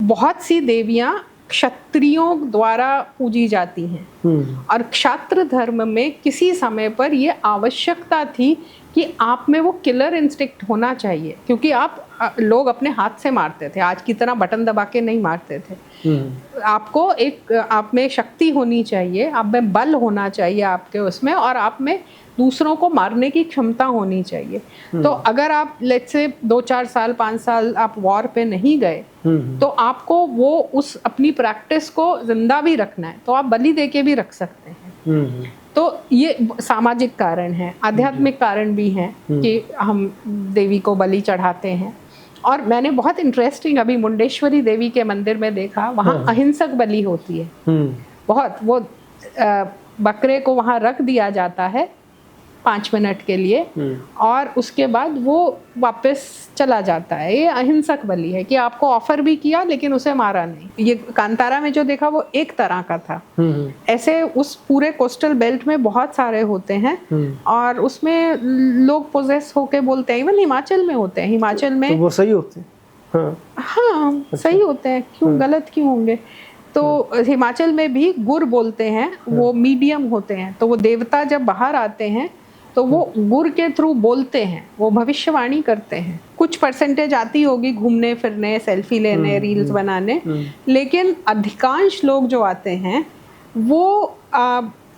बहुत सी देवियां क्षत्रियों द्वारा पूजी जाती हैं और क्षात्र धर्म में किसी समय पर ये आवश्यकता थी कि आप में वो किलर इंस्टिंक्ट होना चाहिए, क्योंकि लोग अपने हाथ से मारते थे, आज की तरह बटन दबा के नहीं मारते थे। आपको आप में शक्ति होनी चाहिए, आप में बल होना चाहिए आपके उसमें, और आप में दूसरों को मारने की क्षमता होनी चाहिए। तो अगर आप लेट्स से 2-4 साल 5 साल आप वॉर पे नहीं गए तो आपको वो उस अपनी प्रैक्टिस को जिंदा भी रखना है, तो आप बलि दे के भी रख सकते हैं। तो ये सामाजिक कारण है, आध्यात्मिक कारण भी हैं कि हम देवी को बलि चढ़ाते हैं। और मैंने बहुत इंटरेस्टिंग अभी मुंडेश्वरी देवी के मंदिर में देखा, वहाँ अहिंसक बलि होती है। बहुत वो बकरे को वहाँ रख दिया जाता है 5 मिनट के लिए और उसके बाद वो वापस चला जाता है। ये अहिंसक बलि है कि आपको ऑफर भी किया लेकिन उसे मारा नहीं। ये कांतारा में जो देखा वो एक तरह का था। ऐसे उस पूरे कोस्टल बेल्ट में बहुत सारे होते हैं और उसमें लोग पोजेस होके बोलते हैं। इवन हिमाचल में होते हैं, हिमाचल में तो वो सही होते हैं। हाँ सही होते हैं, क्यों गलत क्यों होंगे। तो हिमाचल में भी गुर बोलते हैं, वो मीडियम होते हैं। तो वो देवता जब बाहर आते हैं तो वो गुर के थ्रू बोलते हैं, वो भविष्यवाणी करते हैं। कुछ परसेंटेज आती होगी घूमने फिरने, सेल्फी लेने, रील्स बनाने, लेकिन अधिकांश लोग जो आते हैं वो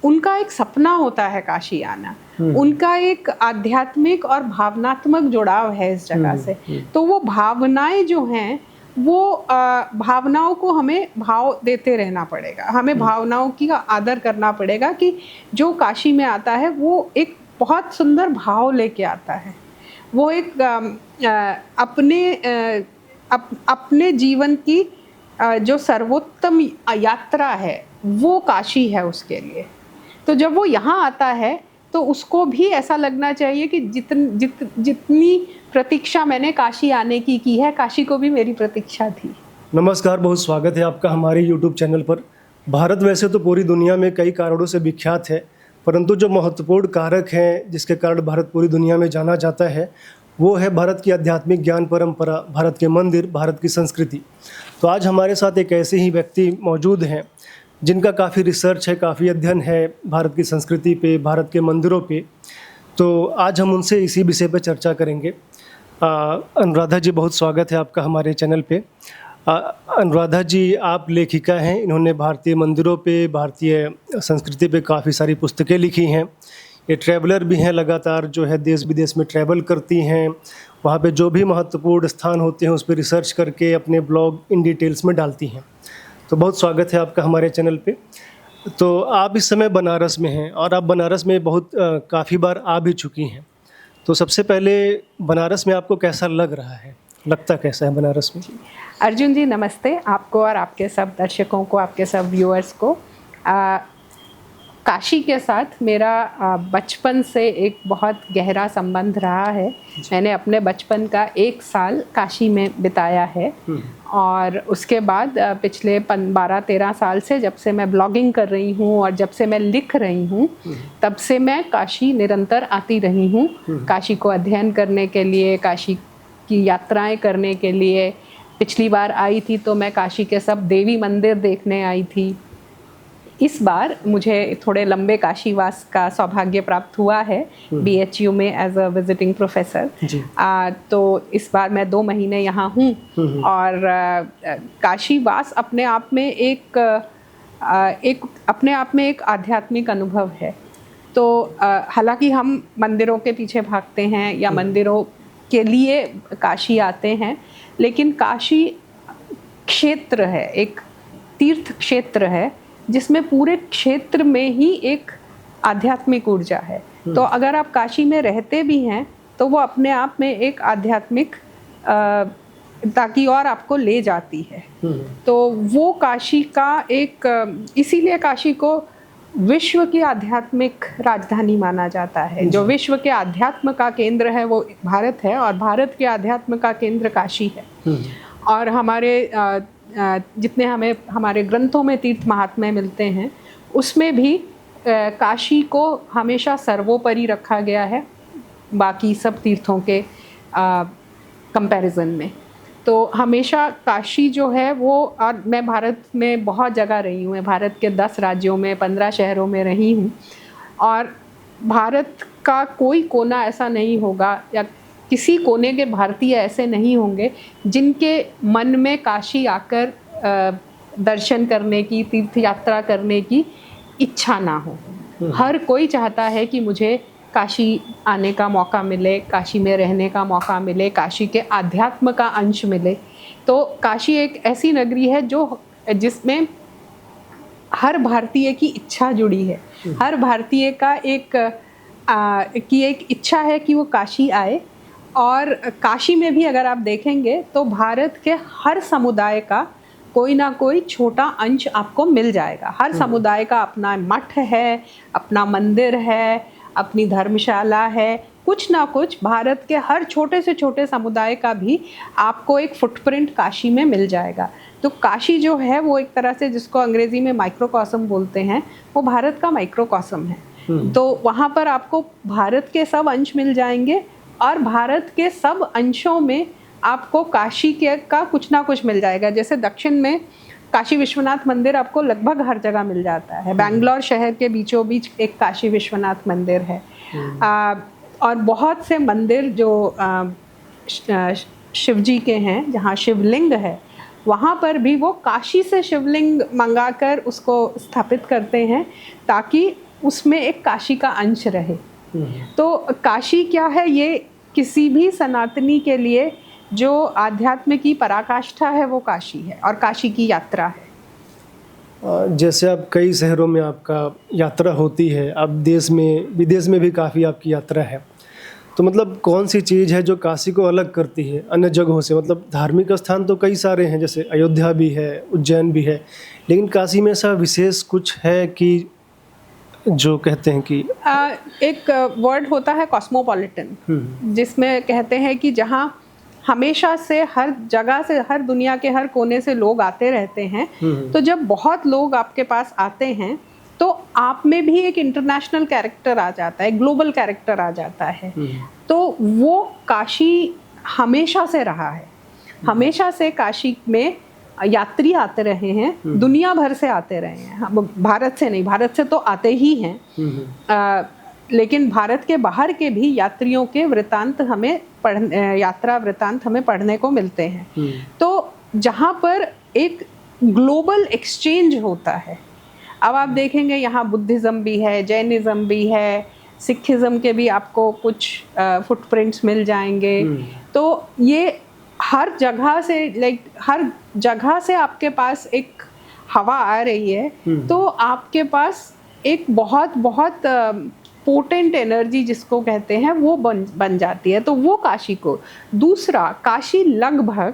उनका एक सपना होता है काशी आना। उनका एक आध्यात्मिक और भावनात्मक जुड़ाव है इस जगह से। तो वो भावनाएं जो हैं वो भावनाओं को हमें भाव देते रहना पड़ेगा, हमें भावनाओं की आदर करना पड़ेगा कि जो काशी में आता है वो एक बहुत सुंदर भाव लेके आता है। वो एक अपने जीवन की जो सर्वोत्तम यात्रा है वो काशी है उसके लिए। तो जब वो यहाँ आता है तो उसको भी ऐसा लगना चाहिए कि जितनी प्रतीक्षा मैंने काशी आने की है, काशी को भी मेरी प्रतीक्षा थी। नमस्कार, बहुत स्वागत है आपका हमारे YouTube चैनल पर। भारत वैसे तो पूरी दुनिया में कई कारणों से विख्यात है, परंतु जो महत्वपूर्ण कारक हैं जिसके कारण भारत पूरी दुनिया में जाना जाता है वो है भारत की आध्यात्मिक ज्ञान परंपरा, भारत के मंदिर, भारत की संस्कृति। तो आज हमारे साथ एक ऐसे ही व्यक्ति मौजूद हैं जिनका काफ़ी रिसर्च है, काफ़ी अध्ययन है भारत की संस्कृति पे, भारत के मंदिरों पे। तो आज हम उनसे इसी विषय पर चर्चा करेंगे। अनुराधा जी, बहुत स्वागत है आपका हमारे चैनल पे। अनुराधा जी, आप लेखिका हैं, इन्होंने भारतीय मंदिरों पे, भारतीय संस्कृति पे काफ़ी सारी पुस्तकें लिखी हैं। ये ट्रैवलर भी हैं, लगातार जो है देश विदेश में ट्रैवल करती हैं, वहाँ पे जो भी महत्वपूर्ण स्थान होते हैं उस पर रिसर्च करके अपने ब्लॉग इन डिटेल्स में डालती हैं। तो बहुत स्वागत है आपका हमारे चैनल पे। तो आप इस समय बनारस में हैं और आप बनारस में बहुत काफ़ी बार आ भी चुकी हैं। तो सबसे पहले बनारस में आपको कैसा लग रहा है, लगता कैसा है बनारस में? अर्जुन जी नमस्ते, आपको और आपके सब दर्शकों को, आपके सब व्यूअर्स को। काशी के साथ मेरा बचपन से एक बहुत गहरा संबंध रहा है। मैंने अपने बचपन का 1 साल काशी में बिताया है और उसके बाद पिछले 12-13 साल से, जब से मैं ब्लॉगिंग कर रही हूँ और जब से मैं लिख रही हूँ, तब से मैं काशी निरंतर आती रही हूँ। काशी को अध्ययन करने के लिए, काशी की यात्राएं करने के लिए। पिछली बार आई थी तो मैं काशी के सब देवी मंदिर देखने आई थी। इस बार मुझे थोड़े लंबे काशीवास का सौभाग्य प्राप्त हुआ है BHU में एज अ विजिटिंग प्रोफेसर। तो इस बार मैं 2 महीने यहाँ हूँ और काशीवास अपने आप में एक आध्यात्मिक अनुभव है। तो हालांकि हम मंदिरों के पीछे भागते हैं या मंदिरों के लिए काशी आते हैं, लेकिन काशी क्षेत्र है, एक तीर्थ क्षेत्र है जिसमें पूरे क्षेत्र में ही एक आध्यात्मिक ऊर्जा है। तो अगर आप काशी में रहते भी हैं तो वो अपने आप में एक आध्यात्मिक ताकि और आपको ले जाती है। तो वो काशी का एक, इसीलिए काशी को विश्व की आध्यात्मिक राजधानी माना जाता है। जो विश्व के आध्यात्म का केंद्र है वो भारत है और भारत के आध्यात्म का केंद्र काशी है। और हमारे जितने हमें हमारे ग्रंथों में तीर्थ महात्म्य मिलते हैं उसमें भी काशी को हमेशा सर्वोपरि रखा गया है बाकी सब तीर्थों के कंपैरिजन में। तो हमेशा काशी जो है वो, और मैं भारत में बहुत जगह रही हूँ, मैं भारत के 10 राज्यों में 15 शहरों में रही हूँ, और भारत का कोई कोना ऐसा नहीं होगा या किसी कोने के भारतीय ऐसे नहीं होंगे जिनके मन में काशी आकर दर्शन करने की, तीर्थ यात्रा करने की इच्छा ना हो। हर कोई चाहता है कि मुझे काशी आने का मौका मिले, काशी में रहने का मौका मिले, काशी के आध्यात्म का अंश मिले। तो काशी एक ऐसी नगरी है जिसमें हर भारतीय की इच्छा जुड़ी है। हर भारतीय का एक इच्छा है कि वो काशी आए, और काशी में भी अगर आप देखेंगे तो भारत के हर समुदाय का कोई ना कोई छोटा अंश आपको मिल जाएगा। हर समुदाय का अपना मठ है, अपना मंदिर है, अपनी धर्मशाला है, कुछ ना कुछ भारत के हर छोटे से छोटे समुदाय का भी आपको एक फुटप्रिंट काशी में मिल जाएगा। तो काशी जो है वो एक तरह से, जिसको अंग्रेजी में माइक्रोकॉस्म बोलते हैं, वो भारत का माइक्रोकॉस्म है। तो वहाँ पर आपको भारत के सब अंश मिल जाएंगे, और भारत के सब अंशों में आपको काशी का कुछ ना कुछ मिल जाएगा। जैसे दक्षिण में काशी विश्वनाथ मंदिर आपको लगभग हर जगह मिल जाता है। बैंगलोर शहर के बीचों बीच एक काशी विश्वनाथ मंदिर है। और बहुत से मंदिर जो शिवजी के हैं, जहाँ शिवलिंग है, वहाँ पर भी वो काशी से शिवलिंग मंगाकर उसको स्थापित करते हैं ताकि उसमें एक काशी का अंश रहे। तो काशी क्या है, ये किसी भी सनातनी के लिए जो आध्यात्म की पराकाष्ठा है वो काशी है, और काशी की यात्रा है। जैसे आप कई शहरों में आपका यात्रा होती है, आप देश में विदेश में भी काफ़ी आपकी यात्रा है, तो मतलब कौन सी चीज़ है जो काशी को अलग करती है अन्य जगहों से? मतलब धार्मिक स्थान तो कई सारे हैं, जैसे अयोध्या भी है, उज्जैन भी है, लेकिन काशी में ऐसा विशेष कुछ है कि जो कहते हैं कि एक वर्ड होता है कॉस्मोपॉलिटन, जिसमें कहते हैं कि जहाँ हमेशा से हर जगह से, हर दुनिया के हर कोने से लोग आते रहते हैं। तो जब बहुत लोग आपके पास आते हैं तो आप में भी एक इंटरनेशनल कैरेक्टर आ जाता है, ग्लोबल कैरेक्टर आ जाता है। तो वो काशी हमेशा से रहा है। हमेशा से काशी में यात्री आते रहे हैं, दुनिया भर से आते रहे हैं। भारत से नहीं, भारत से तो आते ही हैं, लेकिन भारत के बाहर के भी यात्रियों के वृतांत हमें यात्रा वृतांत हमें पढ़ने को मिलते हैं। तो जहाँ पर एक ग्लोबल एक्सचेंज होता है, अब आप देखेंगे यहाँ बुद्धिज़्म भी है, जैनिज़्म भी है, सिखिज़्म के भी आपको कुछ फुटप्रिंट्स मिल जाएंगे। तो ये हर जगह से, हर जगह से आपके पास एक हवा आ रही है, तो आपके पास एक बहुत बहुत पोटेंट एनर्जी जिसको कहते हैं वो बन जाती है। तो वो काशी को, दूसरा काशी लगभग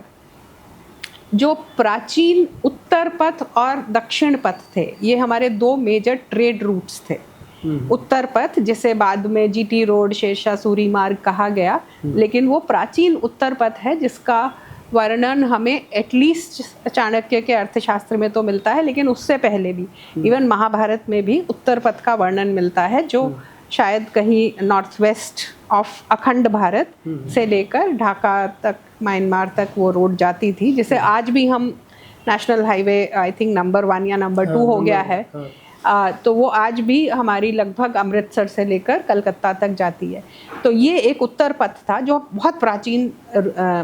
जो प्राचीन उत्तर पथ और दक्षिण पथ थे, ये हमारे 2 मेजर ट्रेड रूट्स थे। उत्तर पथ जिसे बाद में जीटी रोड, शेरशाह सूरी मार्ग कहा गया, लेकिन वो प्राचीन उत्तर पथ है जिसका वर्णन हमें एटलीस्ट चाणक्य के अर्थशास्त्र में तो मिलता है, लेकिन उससे पहले भी इवन महाभारत में भी उत्तर पथ का वर्णन मिलता है, जो शायद कहीं नॉर्थ वेस्ट ऑफ अखंड भारत से लेकर ढाका तक, म्यांमार तक वो रोड जाती थी, जिसे आज भी हम national highway I think number 1 या नंबर 2 हो गया है। तो वो आज भी हमारी लगभग अमृतसर से लेकर कलकत्ता तक जाती है। तो ये एक उत्तर पथ था जो बहुत प्राचीन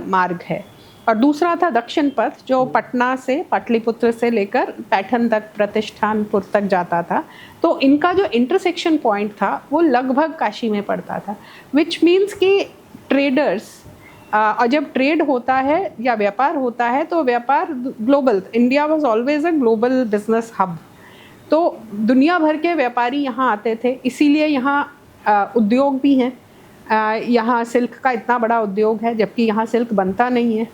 मार्ग है, और दूसरा था दक्षिण पथ जो पटना से, पाटलिपुत्र से लेकर पैठन तक, प्रतिष्ठानपुर तक जाता था। तो इनका जो इंटरसेक्शन पॉइंट था वो लगभग काशी में पड़ता था, विच मीन्स कि ट्रेडर्स, और जब ट्रेड होता है या व्यापार होता है तो व्यापार global, India was always a global business hub. तो दुनिया भर के व्यापारी यहाँ आते थे, इसीलिए यहाँ उद्योग भी हैं। यहाँ सिल्क का इतना बड़ा उद्योग है, जबकि यहाँ सिल्क बनता नहीं है,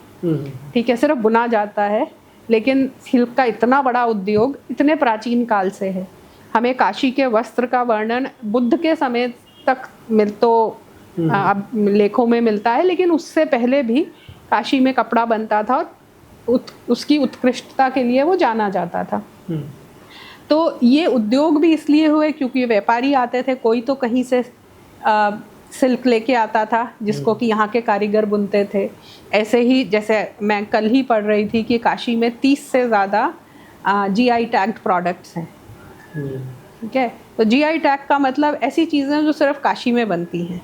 ठीक है, सिर्फ बुना जाता है, लेकिन सिल्क का इतना बड़ा उद्योग इतने प्राचीन काल से है। हमें काशी के वस्त्र का वर्णन बुद्ध के समय तक अब लेखों में मिलता है, लेकिन उससे पहले भी काशी में कपड़ा बनता था और उसकी उत्कृष्टता के लिए वो जाना जाता था। तो ये उद्योग भी इसलिए हुए क्योंकि व्यापारी आते थे, कोई तो कहीं से सिल्क लेके आता था जिसको कि यहाँ के कारीगर बुनते थे। ऐसे ही जैसे मैं कल ही पढ़ रही थी कि काशी में 30 से ज़्यादा GI टैग्ड प्रोडक्ट्स हैं। ठीक है, तो GI टैग का मतलब ऐसी चीज़ें जो सिर्फ काशी में बनती हैं,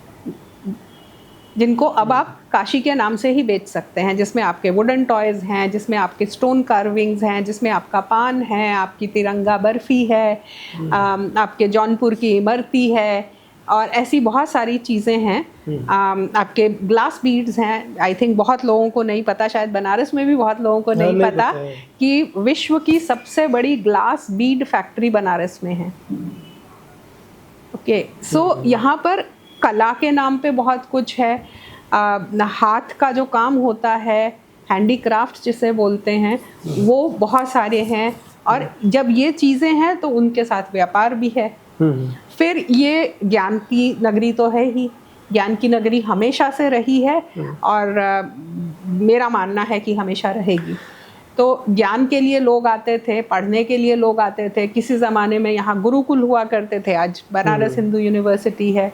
जिनको अब आप काशी के नाम से ही बेच सकते हैं, जिसमें आपके वुडन टॉयज़ हैं, जिसमें आपके स्टोन कार्विंग्स हैं, जिसमें आपका पान है, आपकी तिरंगा बर्फ़ी है, आपके जौनपुर की इमरती है, और ऐसी बहुत सारी चीज़ें हैं। आपके ग्लास बीड्स हैं। आई थिंक बहुत लोगों को नहीं पता, शायद बनारस में भी बहुत लोगों को नहीं पता कि विश्व की सबसे बड़ी ग्लास बीड फैक्ट्री बनारस में है। ओके, सो यहाँ पर कला के नाम पे बहुत कुछ है। हाथ का जो काम होता है, हैंडीक्राफ्ट जिसे बोलते हैं, वो बहुत सारे हैं। और जब ये चीज़ें हैं तो उनके साथ व्यापार भी है। फिर ये ज्ञान की नगरी तो है ही, ज्ञान की नगरी हमेशा से रही है और मेरा मानना है कि हमेशा रहेगी। तो ज्ञान के लिए लोग आते थे, पढ़ने के लिए लोग आते थे। किसी ज़माने में यहाँ गुरुकुल हुआ करते थे, आज बनारस हिंदू यूनिवर्सिटी है,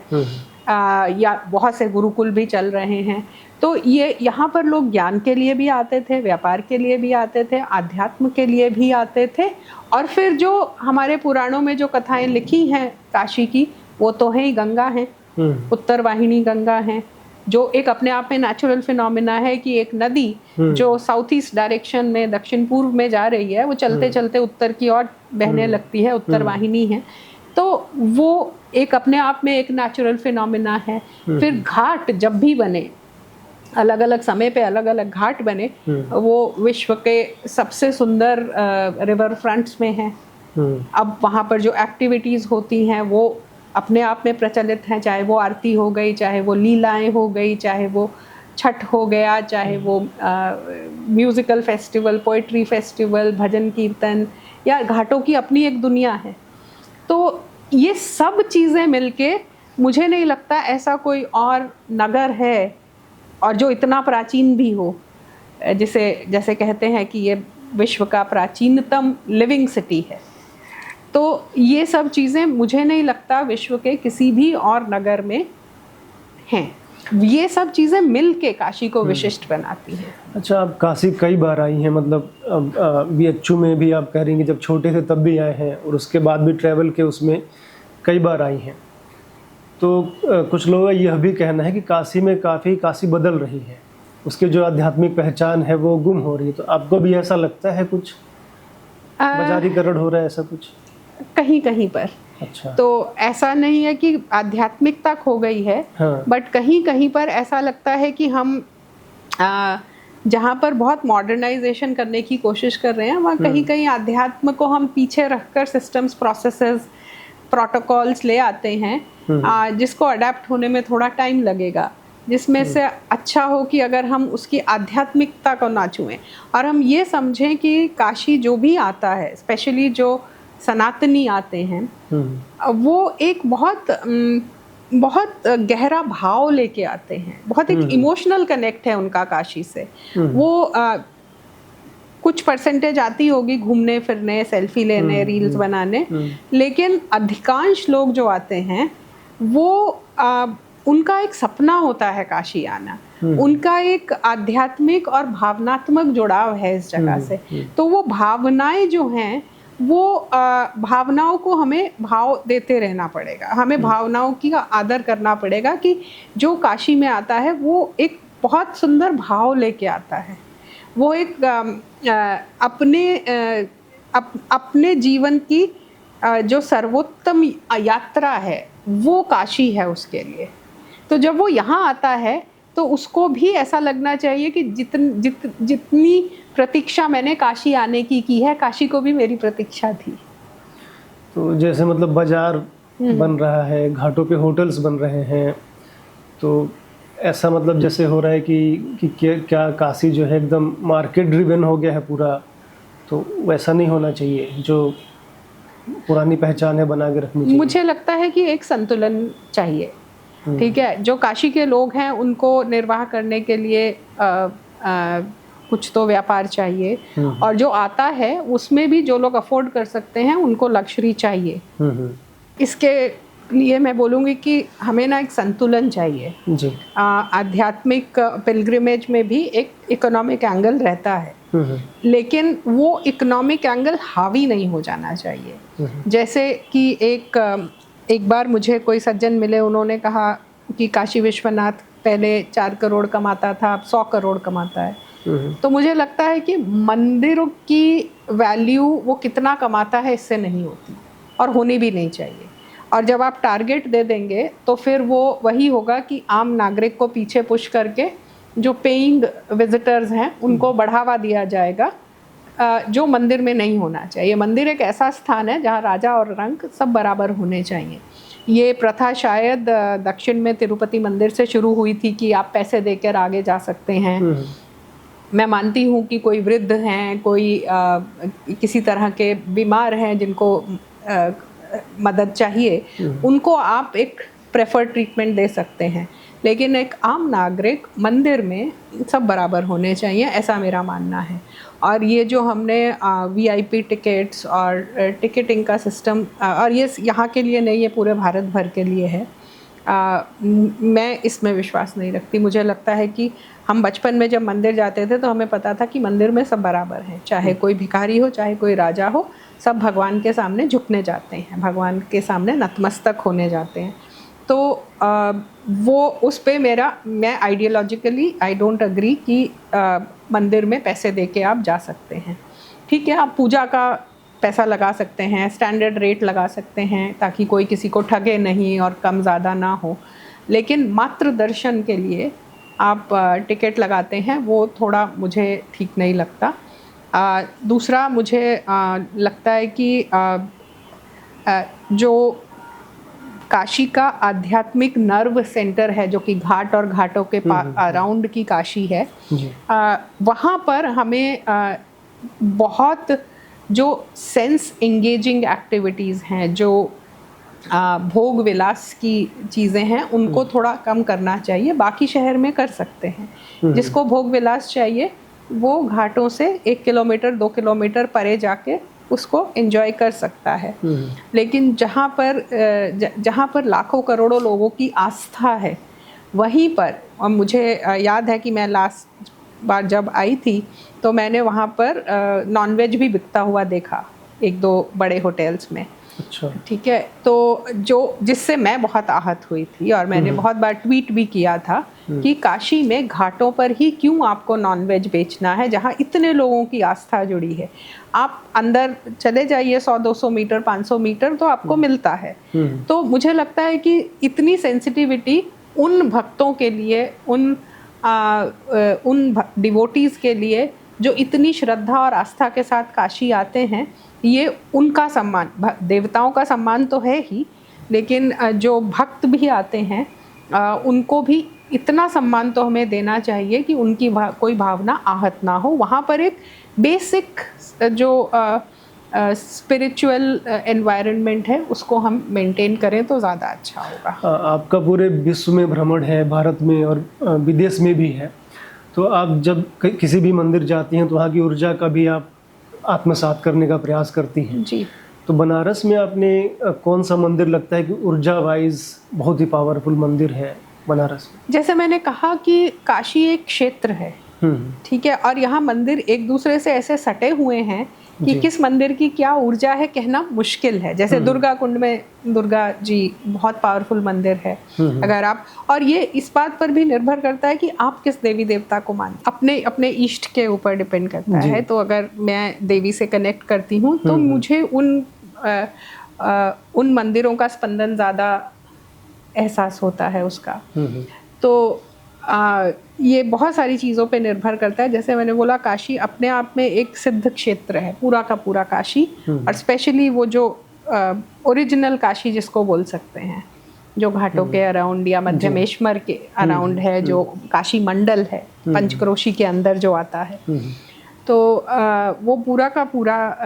या बहुत से गुरुकुल भी चल रहे हैं। तो ये यहाँ पर लोग ज्ञान के लिए भी आते थे, व्यापार के लिए भी आते थे, आध्यात्म के लिए भी आते थे। और फिर जो हमारे पुराणों में जो कथाएं लिखी हैं काशी की, वो तो है ही गंगा हैं, उत्तर वाहिनी गंगा हैं, जो एक अपने आप में नेचुरल फिनोमिना है कि एक नदी जो साउथ ईस्ट डायरेक्शन में दक्षिण पूर्व में जा रही है, वो चलते चलते उत्तर की ओर बहने लगती है, उत्तर वाहिनी है। तो वो एक अपने आप में एक नेचुरल फिनोमिना है। फिर घाट जब भी बने, अलग अलग समय पे अलग अलग घाट बने, वो विश्व के सबसे सुंदर रिवर फ्रंट्स में हैं। अब वहाँ पर जो एक्टिविटीज़ होती हैं वो अपने आप में प्रचलित हैं, चाहे वो आरती हो गई, चाहे वो लीलाएं हो गई, चाहे वो छठ हो गया, चाहे वो म्यूज़िकल फेस्टिवल, पोइट्री फेस्टिवल, भजन कीर्तन, या घाटों की अपनी एक दुनिया है। तो ये सब चीज़ें मिलके, मुझे नहीं लगता ऐसा कोई और नगर है और जो इतना प्राचीन भी हो, जिसे जैसे कहते हैं कि ये विश्व का प्राचीनतम लिविंग सिटी है। तो ये सब चीज़ें मुझे नहीं लगता विश्व के किसी भी और नगर में हैं। ये सब चीज़ें मिल के काशी को विशिष्ट बनाती हैं। अच्छा, आप काशी कई बार आई हैं, मतलब BHU में भी आप कह रही हैं कि जब छोटे थे तब भी आए हैं, और उसके बाद भी ट्रैवल के उसमें कई बार आई हैं। तो कुछ लोगों का यह भी कहना है कि काशी बदल रही है, उसकी जो आध्यात्मिक पहचान है वो गुम हो रही है। तो आपको भी ऐसा लगता है, कुछ बाजारीकरण हो रहा है, ऐसा कुछ कहीं कहीं पर? अच्छा, तो ऐसा नहीं है कि आध्यात्मिकता खो गई है, हाँ। बट कहीं कहीं पर ऐसा लगता है कि हम जहाँ पर बहुत मॉडर्नाइजेशन करने की कोशिश कर रहे हैं, वहाँ कहीं कहीं आध्यात्म को हम पीछे रखकर सिस्टम्स, प्रोसेसेस, प्रोटोकॉल्स ले आते हैं, जिसको अडेप्ट होने में थोड़ा टाइम लगेगा। जिसमें से अच्छा हो कि अगर हम उसकी आध्यात्मिकता को ना छुएं और हम ये समझें कि काशी जो भी आता है, स्पेशली जो सनातनी आते हैं, वो एक बहुत गहरा भाव लेके आते हैं, बहुत एक इमोशनल कनेक्ट है उनका काशी से। वो कुछ परसेंटेज आती होगी घूमने फिरने, सेल्फी लेने, रील्स बनाने, लेकिन अधिकांश लोग जो आते हैं वो उनका एक सपना होता है काशी आना। उनका एक आध्यात्मिक और भावनात्मक जुड़ाव है इस जगह से। तो वो भावनाएं जो हैं, वो भावनाओं को हमें भाव देते रहना पड़ेगा, हमें भावनाओं की आदर करना पड़ेगा कि जो काशी में आता है वो एक बहुत सुंदर भाव लेके आता है। वो एक अपने जीवन की जो सर्वोत्तम यात्रा है वो काशी है उसके लिए। तो जब वो यहाँ आता है तो उसको भी ऐसा लगना चाहिए कि जितनी प्रतीक्षा मैंने काशी आने की है, काशी को भी मेरी प्रतीक्षा थी। तो जैसे मतलब बाजार बन रहा है, घाटों पे होटल्स बन रहे हैं, तो ऐसा मतलब जैसे हो रहा है कि क्या काशी जो है एकदम मार्केट ड्रिवन हो गया है पूरा, तो वैसा नहीं होना चाहिए, जो पुरानी पहचान है बना के रखनी चाहिए। मुझे लगता है कि एक संतुलन चाहिए। ठीक है, जो काशी के लोग हैं उनको निर्वाह करने के लिए कुछ तो व्यापार चाहिए, और जो आता है उसमें भी जो लोग अफोर्ड कर सकते हैं उनको लग्जरी चाहिए। इसके लिए मैं बोलूँगी कि हमें ना एक संतुलन चाहिए जी। आध्यात्मिक पिलग्रिमेज में भी एक इकोनॉमिक एंगल रहता है, लेकिन वो इकोनॉमिक एंगल हावी नहीं हो जाना चाहिए। जैसे कि एक बार मुझे कोई सज्जन मिले, उन्होंने कहा कि काशी विश्वनाथ पहले 4 करोड़ कमाता था, अब 100 करोड़ कमाता है। तो मुझे लगता है कि मंदिरों की वैल्यू वो कितना कमाता है इससे नहीं होती, और होनी भी नहीं चाहिए। और जब आप टारगेट दे देंगे तो फिर वो वही होगा कि आम नागरिक को पीछे पुश करके जो पेइंग विजिटर्स हैं उनको बढ़ावा दिया जाएगा, जो मंदिर में नहीं होना चाहिए। मंदिर एक ऐसा स्थान है जहाँ राजा और रंक सब बराबर होने चाहिए। ये प्रथा शायद दक्षिण में तिरुपति मंदिर से शुरू हुई थी कि आप पैसे देकर आगे जा सकते हैं। मैं मानती हूँ कि कोई वृद्ध हैं, कोई किसी तरह के बीमार हैं जिनको मदद चाहिए, उनको आप एक प्रेफर्ड ट्रीटमेंट दे सकते हैं, लेकिन एक आम नागरिक मंदिर में सब बराबर होने चाहिए, ऐसा मेरा मानना है। और ये जो हमने वीआईपी टिकट्स और टिकटिंग का सिस्टम, और ये यहाँ के लिए नहीं, ये पूरे भारत भर के लिए है, मैं इसमें विश्वास नहीं रखती। मुझे लगता है कि हम बचपन में जब मंदिर जाते थे तो हमें पता था कि मंदिर में सब बराबर हैं, चाहे कोई भिखारी हो, चाहे कोई राजा हो, सब भगवान के सामने झुकने जाते हैं, भगवान के सामने नतमस्तक होने जाते हैं। तो वो उस पे मैं आइडियोलॉजिकली आई डोंट अग्री कि मंदिर में पैसे दे के आप जा सकते हैं। ठीक है, आप पूजा का पैसा लगा सकते हैं, स्टैंडर्ड रेट लगा सकते हैं ताकि कोई किसी को ठगे नहीं और कम ज़्यादा ना हो, लेकिन मात्र दर्शन के लिए आप टिकट लगाते हैं, वो थोड़ा मुझे ठीक नहीं लगता। दूसरा मुझे लगता है कि जो काशी का आध्यात्मिक नर्व सेंटर है, जो कि घाट और घाटों के अराउंड की काशी है, वहाँ पर हमें बहुत जो सेंस एंगेजिंग एक्टिविटीज़ हैं, जो भोग विलास की चीज़ें हैं, उनको थोड़ा कम करना चाहिए। बाकी शहर में कर सकते हैं। जिसको भोग विलास चाहिए वो घाटों से 1 किलोमीटर 2 किलोमीटर परे जाके उसको एंजॉय कर सकता है। लेकिन जहाँ पर लाखों करोड़ों लोगों की आस्था है, वहीं पर, और मुझे याद है कि मैं लास्ट बार जब आई थी तो मैंने वहाँ पर नॉनवेज भी बिकता हुआ देखा 1-2 बड़े होटल्स में। अच्छा। ठीक है, तो जिससे मैं बहुत आहत हुई थी, और मैंने बहुत बार ट्वीट भी किया था कि काशी में घाटों पर ही क्यों आपको नॉनवेज बेचना है, जहाँ इतने लोगों की आस्था जुड़ी है। आप अंदर चले जाइए 100-200 मीटर 500 मीटर तो आपको मिलता है। तो मुझे लगता है कि इतनी सेंसिटिविटी उन भक्तों के लिए, उन डिवोटीज़ के लिए जो इतनी श्रद्धा और आस्था के साथ काशी आते हैं, ये उनका सम्मान, देवताओं का सम्मान तो है ही, लेकिन जो भक्त भी आते हैं उनको भी इतना सम्मान तो हमें देना चाहिए कि उनकी कोई भावना आहत ना हो। वहाँ पर एक बेसिक जो स्पिरिचुअल एनवायरनमेंट है उसको हम मेंटेन करें तो ज़्यादा अच्छा होगा। आपका पूरे विश्व में भ्रमण है, भारत में और विदेश में भी है, तो आप जब किसी भी मंदिर जाती हैं तो वहाँ की ऊर्जा का भी आप आत्मसात करने का प्रयास करती हैं। जी। तो बनारस में आपने कौन सा मंदिर लगता है कि ऊर्जा वाइज बहुत ही पावरफुल मंदिर है बनारस में? जैसे मैंने कहा कि काशी एक क्षेत्र है, ठीक है, और यहाँ मंदिर एक दूसरे से ऐसे सटे हुए हैं कि किस मंदिर की क्या ऊर्जा है कहना मुश्किल है। जैसे दुर्गा कुंड में दुर्गा जी बहुत पावरफुल मंदिर है। अगर आप, और ये इस बात पर भी निर्भर करता है कि आप किस देवी देवता को मानते, अपने इष्ट के ऊपर डिपेंड करता है। तो अगर मैं देवी से कनेक्ट करती हूँ तो मुझे उन मंदिरों का स्पंदन ज़्यादा एहसास होता है उसका। तो ये बहुत सारी चीज़ों पे निर्भर करता है। जैसे मैंने बोला, काशी अपने आप में एक सिद्ध क्षेत्र है, पूरा का पूरा काशी, और स्पेशली वो जो ओरिजिनल काशी जिसको बोल सकते हैं, जो घाटों के अराउंड या मध्यमेश्वर के अराउंड है, जो काशी मंडल है, पंचक्रोशी के अंदर जो आता है, तो वो पूरा का पूरा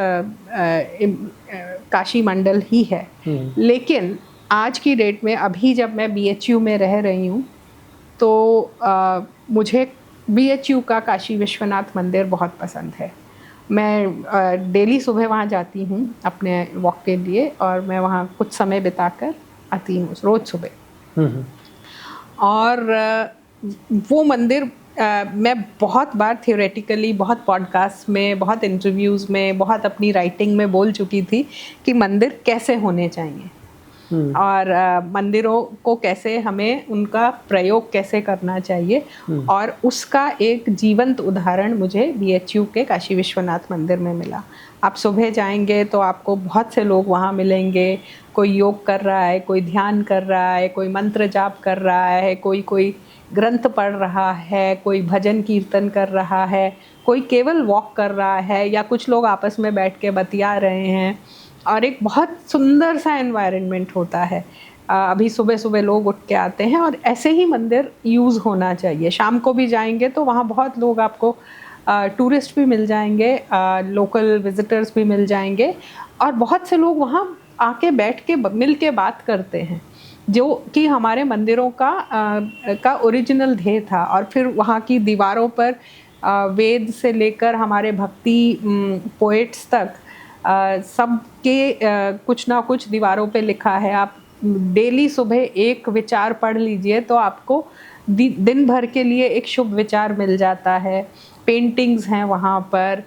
काशी मंडल ही है। लेकिन आज की डेट में, अभी जब मैं BHU में रह रही हूँ, तो मुझे BHU का काशी विश्वनाथ मंदिर बहुत पसंद है। मैं डेली सुबह वहाँ जाती हूँ अपने वॉक के लिए, और मैं वहाँ कुछ समय बिताकर आती हूँ रोज़ सुबह। और वो मंदिर मैं बहुत बार थियोरेटिकली, बहुत पॉडकास्ट में, बहुत इंटरव्यूज़ में, बहुत अपनी राइटिंग में बोल चुकी थी कि मंदिर कैसे होने चाहिए और मंदिरों को कैसे, हमें उनका प्रयोग कैसे करना चाहिए। और उसका एक जीवंत उदाहरण मुझे BHU के काशी विश्वनाथ मंदिर में मिला। आप सुबह जाएंगे तो आपको बहुत से लोग वहाँ मिलेंगे, कोई योग कर रहा है, कोई ध्यान कर रहा है, कोई मंत्र जाप कर रहा है, कोई ग्रंथ पढ़ रहा है, कोई भजन कीर्तन कर रहा है, कोई केवल वॉक कर रहा है, या कुछ लोग आपस में बैठ के बतिया रहे हैं। और एक बहुत सुंदर सा एनवायरनमेंट होता है। अभी सुबह सुबह लोग उठ के आते हैं और ऐसे ही मंदिर यूज़ होना चाहिए। शाम को भी जाएंगे तो वहाँ बहुत लोग आपको टूरिस्ट भी मिल जाएंगे, लोकल विजिटर्स भी मिल जाएंगे, और बहुत से लोग वहाँ आके बैठ के मिल के बात करते हैं, जो कि हमारे मंदिरों का ओरिजिनल ध्येय था। और फिर वहाँ की दीवारों पर वेद से लेकर हमारे भक्ति पोएट्स तक सबके कुछ ना कुछ दीवारों पे लिखा है। आप डेली सुबह एक विचार पढ़ लीजिए तो आपको दिन भर के लिए एक शुभ विचार मिल जाता है। पेंटिंग्स हैं वहाँ पर,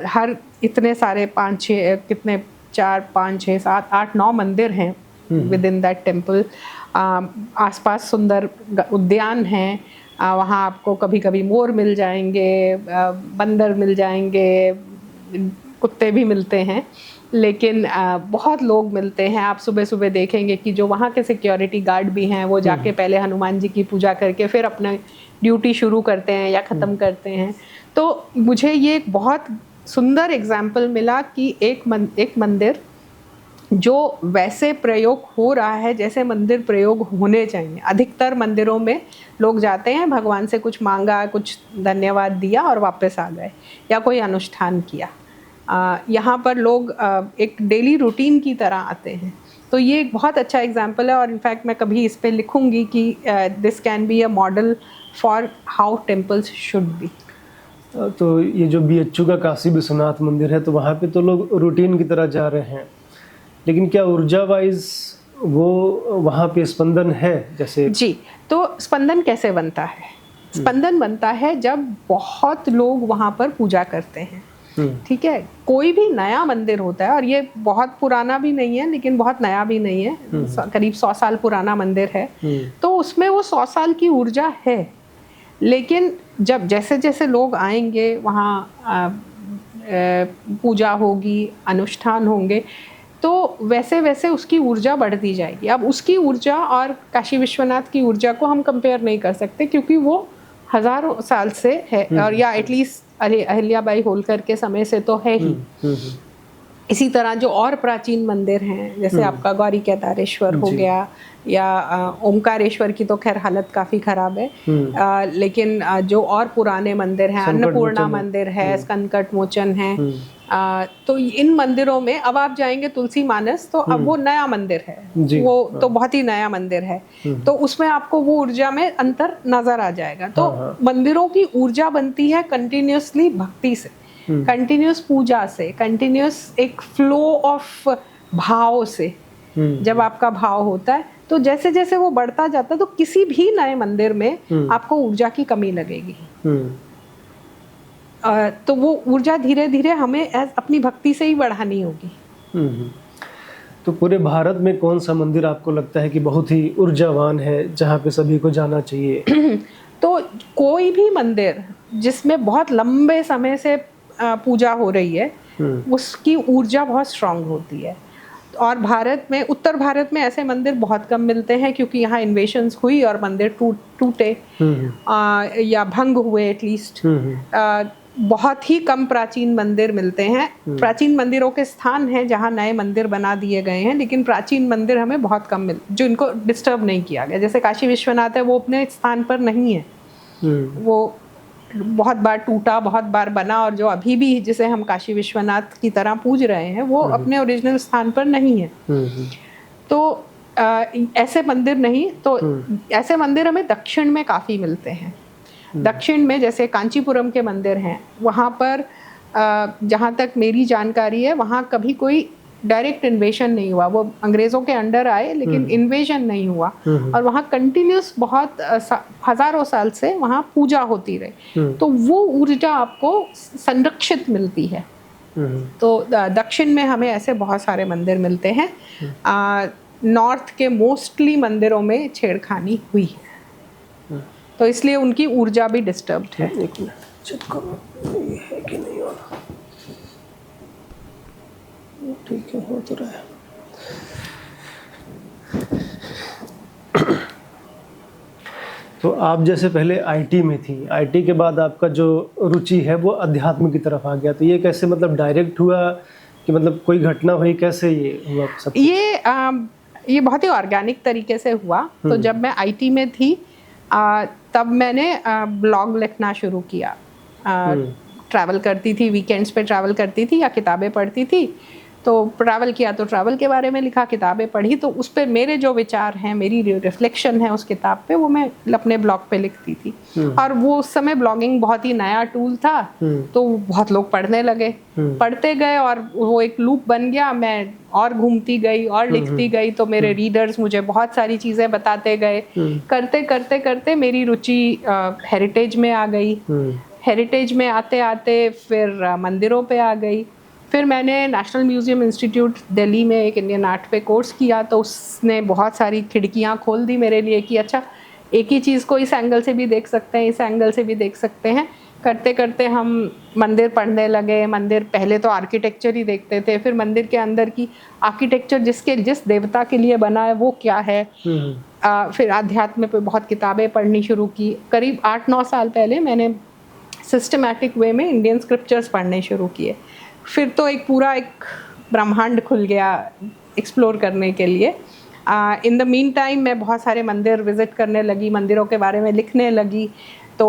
हर इतने सारे 5-6 कितने 4 5 6 7 8 9 मंदिर हैं विद इन दैट टेम्पल। आसपास सुंदर उद्यान हैं, वहाँ आपको कभी कभी मोर मिल जाएंगे, बंदर मिल जाएंगे, कुत्ते भी मिलते हैं, लेकिन बहुत लोग मिलते हैं। आप सुबह सुबह देखेंगे कि जो वहाँ के सिक्योरिटी गार्ड भी हैं वो जाके पहले हनुमान जी की पूजा करके फिर अपना ड्यूटी शुरू करते हैं या ख़त्म करते हैं। तो मुझे ये एक बहुत सुंदर एग्जाम्पल मिला कि एक मंदिर जो वैसे प्रयोग हो रहा है जैसे मंदिर प्रयोग होने चाहिए। अधिकतर मंदिरों में लोग जाते हैं, भगवान से कुछ मांगा, कुछ धन्यवाद दिया और वापस आ गए, या कोई अनुष्ठान किया। यहाँ पर लोग एक डेली रूटीन की तरह आते हैं। तो ये एक बहुत अच्छा एग्जाम्पल है, और इनफैक्ट मैं कभी इस पे लिखूंगी कि this can be a model for how temples should be. तो ये जो BHU का काशी विश्वनाथ मंदिर है, तो वहाँ पे तो लोग रूटीन की तरह जा रहे हैं, लेकिन क्या ऊर्जा वाइज वो वहाँ पे स्पंदन है? जैसे जी, तो स्पंदन कैसे बनता है? स्पंदन बनता है जब बहुत लोग वहाँ पर पूजा करते हैं। ठीक है, कोई भी नया मंदिर होता है, और ये बहुत पुराना भी नहीं है लेकिन बहुत नया भी नहीं है, करीब 100 साल पुराना मंदिर है, तो उसमें वो 100 साल की ऊर्जा है। लेकिन जब जैसे जैसे लोग आएंगे वहाँ पूजा होगी, अनुष्ठान होंगे, तो वैसे वैसे उसकी ऊर्जा बढ़ती जाएगी। अब उसकी ऊर्जा और काशी विश्वनाथ की ऊर्जा को हम कंपेयर नहीं कर सकते, क्योंकि वो हज़ारों साल से है, और या एटलीस्ट अहिल्याबाई होलकर के समय से तो है ही। इसी तरह जो और प्राचीन मंदिर हैं, जैसे आपका गौरी केदारेश्वर हो गया, या ओमकारेश्वर की तो खैर हालत काफ़ी ख़राब है, लेकिन जो और पुराने मंदिर हैं, अन्नपूर्णा मंदिर है, संकट मोचन है, तो इन मंदिरों में अब आप जाएंगे तुलसी मानस, तो अब वो नया मंदिर है, वो तो बहुत ही नया मंदिर है, तो उसमें आपको वो ऊर्जा में अंतर नजर आ जाएगा। तो मंदिरों की ऊर्जा बनती है कंटिन्यूसली भक्ति से, कंटिन्यूस पूजा से, कंटिन्यूस एक फ्लो ऑफ भाव से। जब आपका भाव होता है तो जैसे जैसे वो बढ़ता जाता है, तो किसी भी नए मंदिर में आपको ऊर्जा की कमी लगेगी। तो वो ऊर्जा धीरे धीरे हमें अपनी भक्ति से ही बढ़ानी होगी। तो पूरे भारत में कौन सा मंदिर आपको लगता है कि बहुत ही ऊर्जावान है, जहाँ पे सभी को जाना चाहिए? तो कोई भी मंदिर जिसमें बहुत लंबे समय से पूजा हो रही है, उसकी ऊर्जा बहुत स्ट्रांग होती है। और भारत में, उत्तर भारत में ऐसे मंदिर बहुत कम मिलते हैं, क्योंकि यहाँ इन्वेशंस हुई और मंदिर टूटे या भंग हुए एटलीस्ट। बहुत ही कम प्राचीन मंदिर मिलते हैं। प्राचीन मंदिरों के स्थान हैं जहाँ नए मंदिर बना दिए गए हैं, लेकिन प्राचीन मंदिर हमें बहुत कम मिलते, जो इनको डिस्टर्ब नहीं किया गया। जैसे काशी विश्वनाथ है, वो अपने स्थान पर नहीं है, वो बहुत बार टूटा, बहुत बार बना, और जो अभी भी जिसे हम काशी विश्वनाथ की तरह पूज रहे हैं, वो अपने ओरिजिनल स्थान पर नहीं है। तो ऐसे मंदिर नहीं, तो ऐसे मंदिर हमें दक्षिण में काफ़ी मिलते हैं। दक्षिण में जैसे कांचीपुरम के मंदिर हैं, वहाँ पर जहाँ तक मेरी जानकारी है, वहाँ कभी कोई डायरेक्ट इन्वेशन नहीं हुआ, वो अंग्रेज़ों के अंडर आए लेकिन इन्वेशन नहीं हुआ। और वहाँ कंटिन्यूस बहुत हज़ारों साल से वहाँ पूजा होती रही, तो वो ऊर्जा आपको संरक्षित मिलती है। तो दक्षिण में हमें ऐसे बहुत सारे मंदिर मिलते हैं। नॉर्थ के मोस्टली मंदिरों में छेड़खानी हुई है, तो इसलिए उनकी ऊर्जा भी डिस्टर्ब्ड है। एक मिनट चेक करो ये है कि नहीं हो रहा। ठीक है, हो तो रहा है। तो आप जैसे पहले आईटी में थी, आईटी के बाद आपका जो रुचि है वो अध्यात्म की तरफ आ गया, तो ये कैसे मतलब डायरेक्ट हुआ कि मतलब कोई घटना हुई, कैसे ये हुआ सब? ये बहुत ही ऑर्गेनिक तरीके से हुआ। तो जब मैं आईटी में थी तब मैंने ब्लॉग लिखना शुरू किया। ट्रैवल करती थी, वीकेंड्स पे ट्रैवल करती थी या किताबें पढ़ती थी। तो ट्रैवल किया तो ट्रैवल के बारे में लिखा, किताबें पढ़ी तो उस पर मेरे जो विचार हैं, मेरी रिफ्लेक्शन है उस किताब पे, वो मैं अपने ब्लॉग पे लिखती थी। और वो उस समय ब्लॉगिंग बहुत ही नया टूल था, तो बहुत लोग पढ़ने लगे, पढ़ते गए और वो एक लूप बन गया। मैं और घूमती गई और लिखती गई, तो मेरे रीडर्स मुझे बहुत सारी चीज़ें बताते गए। करते करते करते मेरी रुचि हेरिटेज में आ गई। हेरिटेज में आते आते फिर मंदिरों पे आ गई। फिर मैंने नेशनल म्यूज़ियम इंस्टीट्यूट दिल्ली में एक इंडियन आर्ट पे कोर्स किया, तो उसने बहुत सारी खिड़कियाँ खोल दी मेरे लिए कि अच्छा एक ही चीज़ को इस एंगल से भी देख सकते हैं, इस एंगल से भी देख सकते हैं। करते करते हम मंदिर पढ़ने लगे। मंदिर पहले तो आर्किटेक्चर ही देखते थे, फिर मंदिर के अंदर की आर्किटेक्चर जिस देवता के लिए बना है वो क्या है। फिर आध्यात्म पे बहुत किताबें पढ़नी शुरू की। करीब 8-9 साल पहले मैंने सिस्टमैटिक वे में इंडियन स्क्रिप्चर्स पढ़ने शुरू किए। फिर तो एक पूरा एक ब्रह्मांड खुल गया एक्सप्लोर करने के लिए। इन द मीन टाइम मैं बहुत सारे मंदिर विज़िट करने लगी, मंदिरों के बारे में लिखने लगी। तो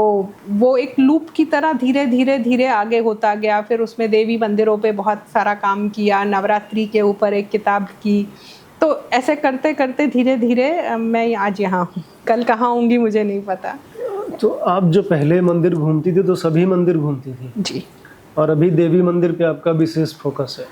वो एक लूप की तरह धीरे धीरे धीरे आगे होता गया। फिर उसमें देवी मंदिरों पे बहुत सारा काम किया, नवरात्रि के ऊपर एक किताब की। तो ऐसे करते करते धीरे धीरे मैं आज यहाँ हूँ। कल कहाँ होंगी मुझे नहीं पता। तो आप जो पहले मंदिर घूमती थी तो सभी मंदिर घूमती थी जी, और अभी देवी मंदिर पे आपका विशेष फोकस है?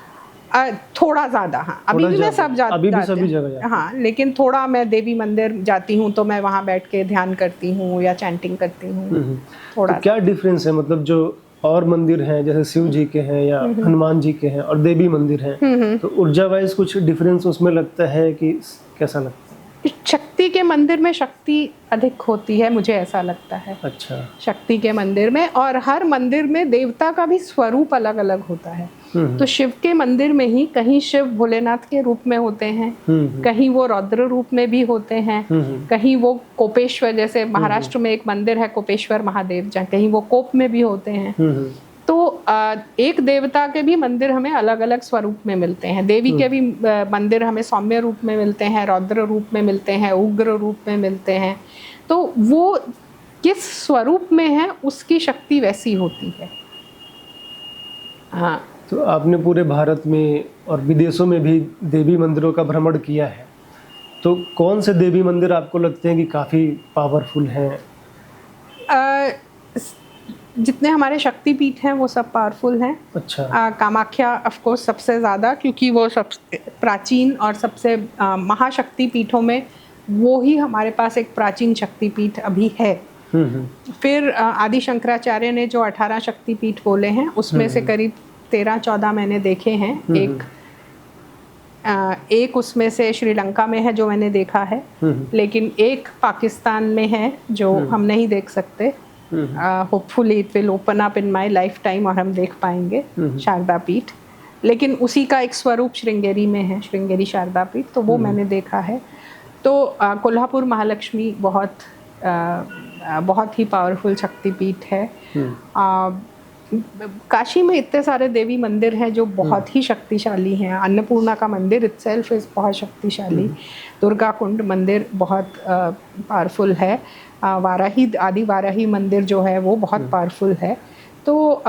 थोड़ा ज़्यादा। हाँ, अभी भी मैं सब अभी भी सभी जगह हाँ, लेकिन थोड़ा मैं देवी मंदिर जाती हूँ तो मैं वहाँ बैठ के ध्यान करती हूँ या चैंटिंग करती हूँ। थोड़ा तो क्या डिफरेंस है, मतलब जो और मंदिर हैं जैसे शिव जी के हैं या हनुमान जी के हैं और देवी मंदिर हैं, तो ऊर्जा वाइज कुछ डिफरेंस उसमें लगता है कि कैसा लगता है? शक्ति के मंदिर में शक्ति अधिक होती है, मुझे ऐसा लगता है। अच्छा। शक्ति के मंदिर में, और हर मंदिर में देवता का भी स्वरूप अलग अलग होता है। तो शिव के मंदिर में ही कहीं शिव भोलेनाथ के रूप में होते हैं, कहीं वो रौद्र रूप में भी होते हैं, कहीं वो कोपेश्वर, जैसे महाराष्ट्र में एक मंदिर है कोपेश्वर महादेव, जहाँ कहीं वो कोप में भी होते हैं। तो एक देवता के भी मंदिर हमें अलग अलग स्वरूप में मिलते हैं। देवी के भी मंदिर हमें सौम्य रूप में मिलते हैं, रौद्र रूप में मिलते हैं, उग्र रूप में मिलते हैं। तो वो किस स्वरूप में है उसकी शक्ति वैसी होती है। हाँ, तो आपने पूरे भारत में और विदेशों में भी देवी मंदिरों का भ्रमण किया है, तो कौन से देवी मंदिर आपको लगते हैं कि काफ़ी पावरफुल हैं? जितने हमारे शक्तिपीठ हैं वो सब पावरफुल हैं। अच्छा। कामाख्या ऑफ कोर्स सबसे ज़्यादा, क्योंकि वो सबसे प्राचीन और सबसे महाशक्तिपीठों में वो ही हमारे पास एक प्राचीन शक्तिपीठ अभी है। फिर आदि शंकराचार्य ने जो 18 शक्तिपीठ बोले हैं उसमें से करीब 13-14 मैंने देखे हैं। एक उसमें से श्रीलंका में है जो मैंने देखा है, लेकिन एक पाकिस्तान में है जो हम नहीं देख सकते। Hopefully it will open up in my life time और हम देख पाएंगे शारदा पीठ। लेकिन उसी का एक स्वरूप श्रृंगेरी में है, श्रृंगेरी शारदा पीठ, तो वो मैंने देखा है। तो कोल्हापुर महालक्ष्मी बहुत ही पावरफुल शक्तिपीठ है। काशी में इतने सारे देवी मंदिर हैं जो बहुत ही शक्तिशाली हैं। अन्नपूर्णा का मंदिर इटसेल्फ इज बहुत शक्तिशाली। दुर्गा कुंड मंदिर बहुत पावरफुल है। वाराही, आदि वाराही मंदिर जो है वो बहुत पावरफुल है। तो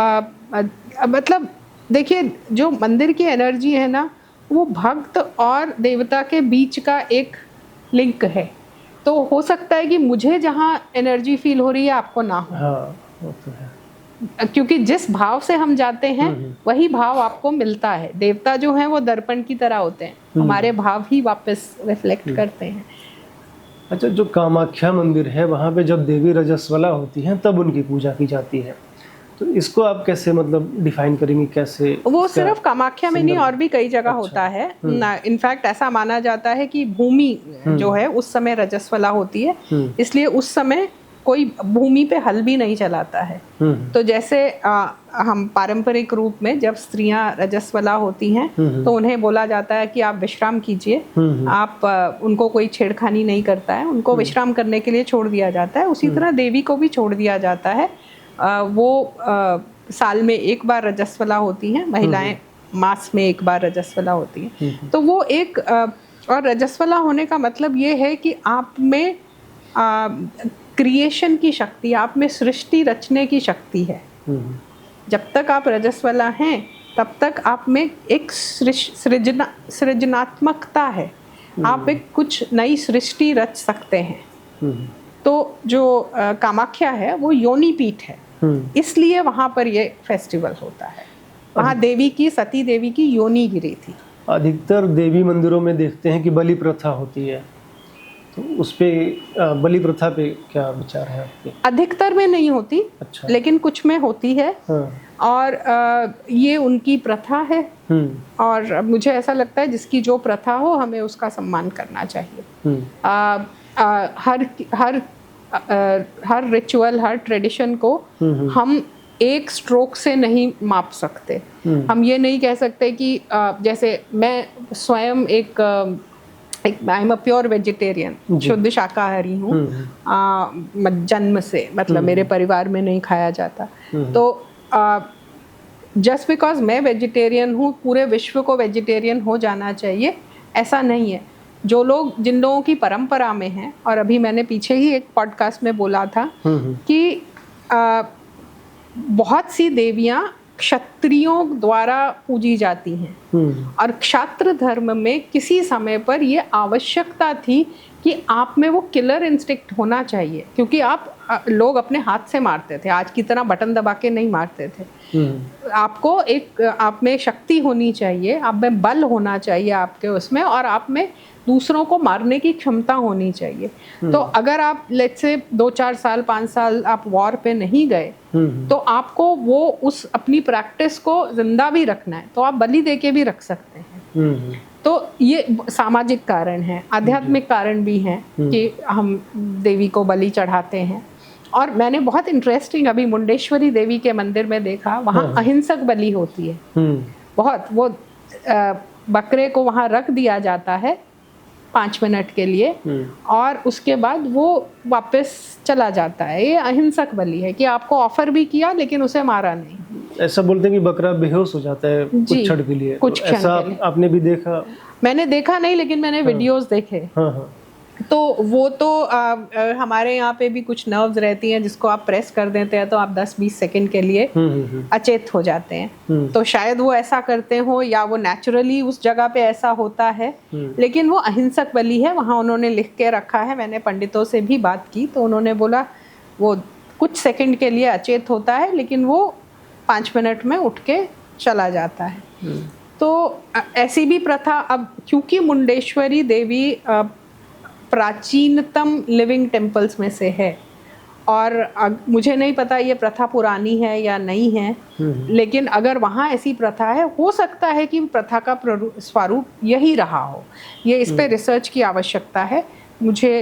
मतलब देखिए, जो मंदिर की एनर्जी है ना, वो भक्त और देवता के बीच का एक लिंक है। तो हो सकता है कि मुझे जहाँ एनर्जी फील हो रही है आपको ना हो। हाँ, वो तो है। क्योंकि जिस भाव से हम जाते हैं वही भाव आपको मिलता है। देवता जो हैं वो दर्पण की तरह होते हैं, हमारे भाव ही वापस रिफ्लेक्ट करते हैं। अच्छा, जो कामाख्या मंदिर है वहाँ पे जब देवी रजस्वला होती हैं तब उनकी पूजा की जाती है, तो इसको आप कैसे मतलब डिफाइन करेंगी, कैसे? वो सिर्फ कामाख्या में नहीं, और भी कई जगह होता है। इनफैक्ट ऐसा माना जाता है कि भूमि जो है उस समय रजस्वला होती है, इसलिए उस समय कोई भूमि पे हल भी नहीं चलाता है। तो जैसे हम पारंपरिक रूप में जब स्त्रियां रजस्वला होती हैं तो उन्हें बोला जाता है कि आप विश्राम कीजिए, आप उनको कोई छेड़खानी नहीं करता है, उनको विश्राम करने के लिए छोड़ दिया जाता है। उसी तरह देवी को भी छोड़ दिया जाता है। वो साल में एक बार रजस्वला होती हैं, महिलाएं मास में एक बार रजस्वला होती हैं। तो वो एक और रजस्वला होने का मतलब ये है कि आप में क्रिएशन की शक्ति, आप में सृष्टि रचने की शक्ति है। जब तक आप रजस्वला हैं तब तक आप में एक सृजनात्मकता है, आप एक कुछ नई सृष्टि रच सकते हैं। तो जो कामाख्या है वो योनि पीठ है, इसलिए वहाँ पर ये फेस्टिवल होता है। वहाँ देवी की, सती देवी की योनि गिरी थी। अधिकतर देवी मंदिरों में देखते हैं कि बलि प्रथा होती है, तो उस पे बलि प्रथा पे क्या विचार है आपके? अधिकतर में नहीं होती। अच्छा। लेकिन कुछ में होती है। और ये उनकी प्रथा है। और मुझे ऐसा लगता है जिसकी जो प्रथा हो हमें उसका सम्मान करना चाहिए। हर रिचुअल, हर ट्रेडिशन को हम एक स्ट्रोक से नहीं माप सकते। हम ये नहीं कह सकते कि जैसे मैं स्वयं I am a pure vegetarian, शुद्ध शाकाहारी हूँ जन्म से, मतलब मेरे परिवार में नहीं खाया जाता। तो जस्ट बिकॉज मैं वेजिटेरियन हूँ पूरे विश्व को वेजिटेरियन हो जाना चाहिए, ऐसा नहीं है। जो लोग, जिन लोगों की परंपरा में हैं, और अभी मैंने पीछे ही एक पॉडकास्ट में बोला था कि बहुत सी देवियाँ क्षत्रियों द्वारा पूजी जाती हैं, और क्षात्र धर्म में किसी समय पर ये आवश्यकता थी कि आप में वो किलर इंस्टिंक्ट होना चाहिए, क्योंकि लोग अपने हाथ से मारते थे, आज की तरह बटन दबा के नहीं मारते थे। आपको आप में शक्ति होनी चाहिए, आप में बल होना चाहिए आपके उसमें, और आप में दूसरों को मारने की क्षमता होनी चाहिए। तो अगर आप लेट्स से 2-4 साल 5 साल आप वॉर पे नहीं गए तो आपको वो उस अपनी प्रैक्टिस को जिंदा भी रखना है, तो आप बलि दे के भी रख सकते हैं। तो ये सामाजिक कारण है, आध्यात्मिक कारण भी हैं कि हम देवी को बलि चढ़ाते हैं। और मैंने बहुत इंटरेस्टिंग अभी मुंडेश्वरी देवी के मंदिर में देखा, वहाँ अहिंसक बलि होती है। बहुत, वो बकरे को वहाँ रख दिया जाता है 5 मिनट के लिए, और उसके बाद वो वापस चला जाता है। ये अहिंसक बलि है कि आपको ऑफर भी किया लेकिन उसे मारा नहीं। ऐसा बोलते हैं कि बकरा बेहोश हो जाता है कुछ क्षण के लिए, कुछ क्षण ऐसा आपने भी देखा? मैंने देखा नहीं, लेकिन मैंने वीडियोस देखे। तो वो तो हमारे यहाँ पे भी कुछ नर्व्स रहती हैं जिसको आप प्रेस कर देते हैं तो आप 10-20 सेकंड के लिए अचेत हो जाते हैं। तो शायद वो ऐसा करते हो या वो नेचुरली उस जगह पे ऐसा होता है, लेकिन वो अहिंसक बलि है। वहाँ उन्होंने लिख के रखा है, मैंने पंडितों से भी बात की तो उन्होंने बोला वो कुछ सेकंड के लिए अचेत होता है, लेकिन वो 5 मिनट में उठ के चला जाता है। तो ऐसी भी प्रथा, अब क्योंकि मुंडेश्वरी देवी प्राचीनतम लिविंग टेम्पल्स में से है, और मुझे नहीं पता ये प्रथा पुरानी है या नहीं है, लेकिन अगर वहाँ ऐसी प्रथा है, हो सकता है कि प्रथा का स्वरूप यही रहा हो। ये इस पे रिसर्च की आवश्यकता है, मुझे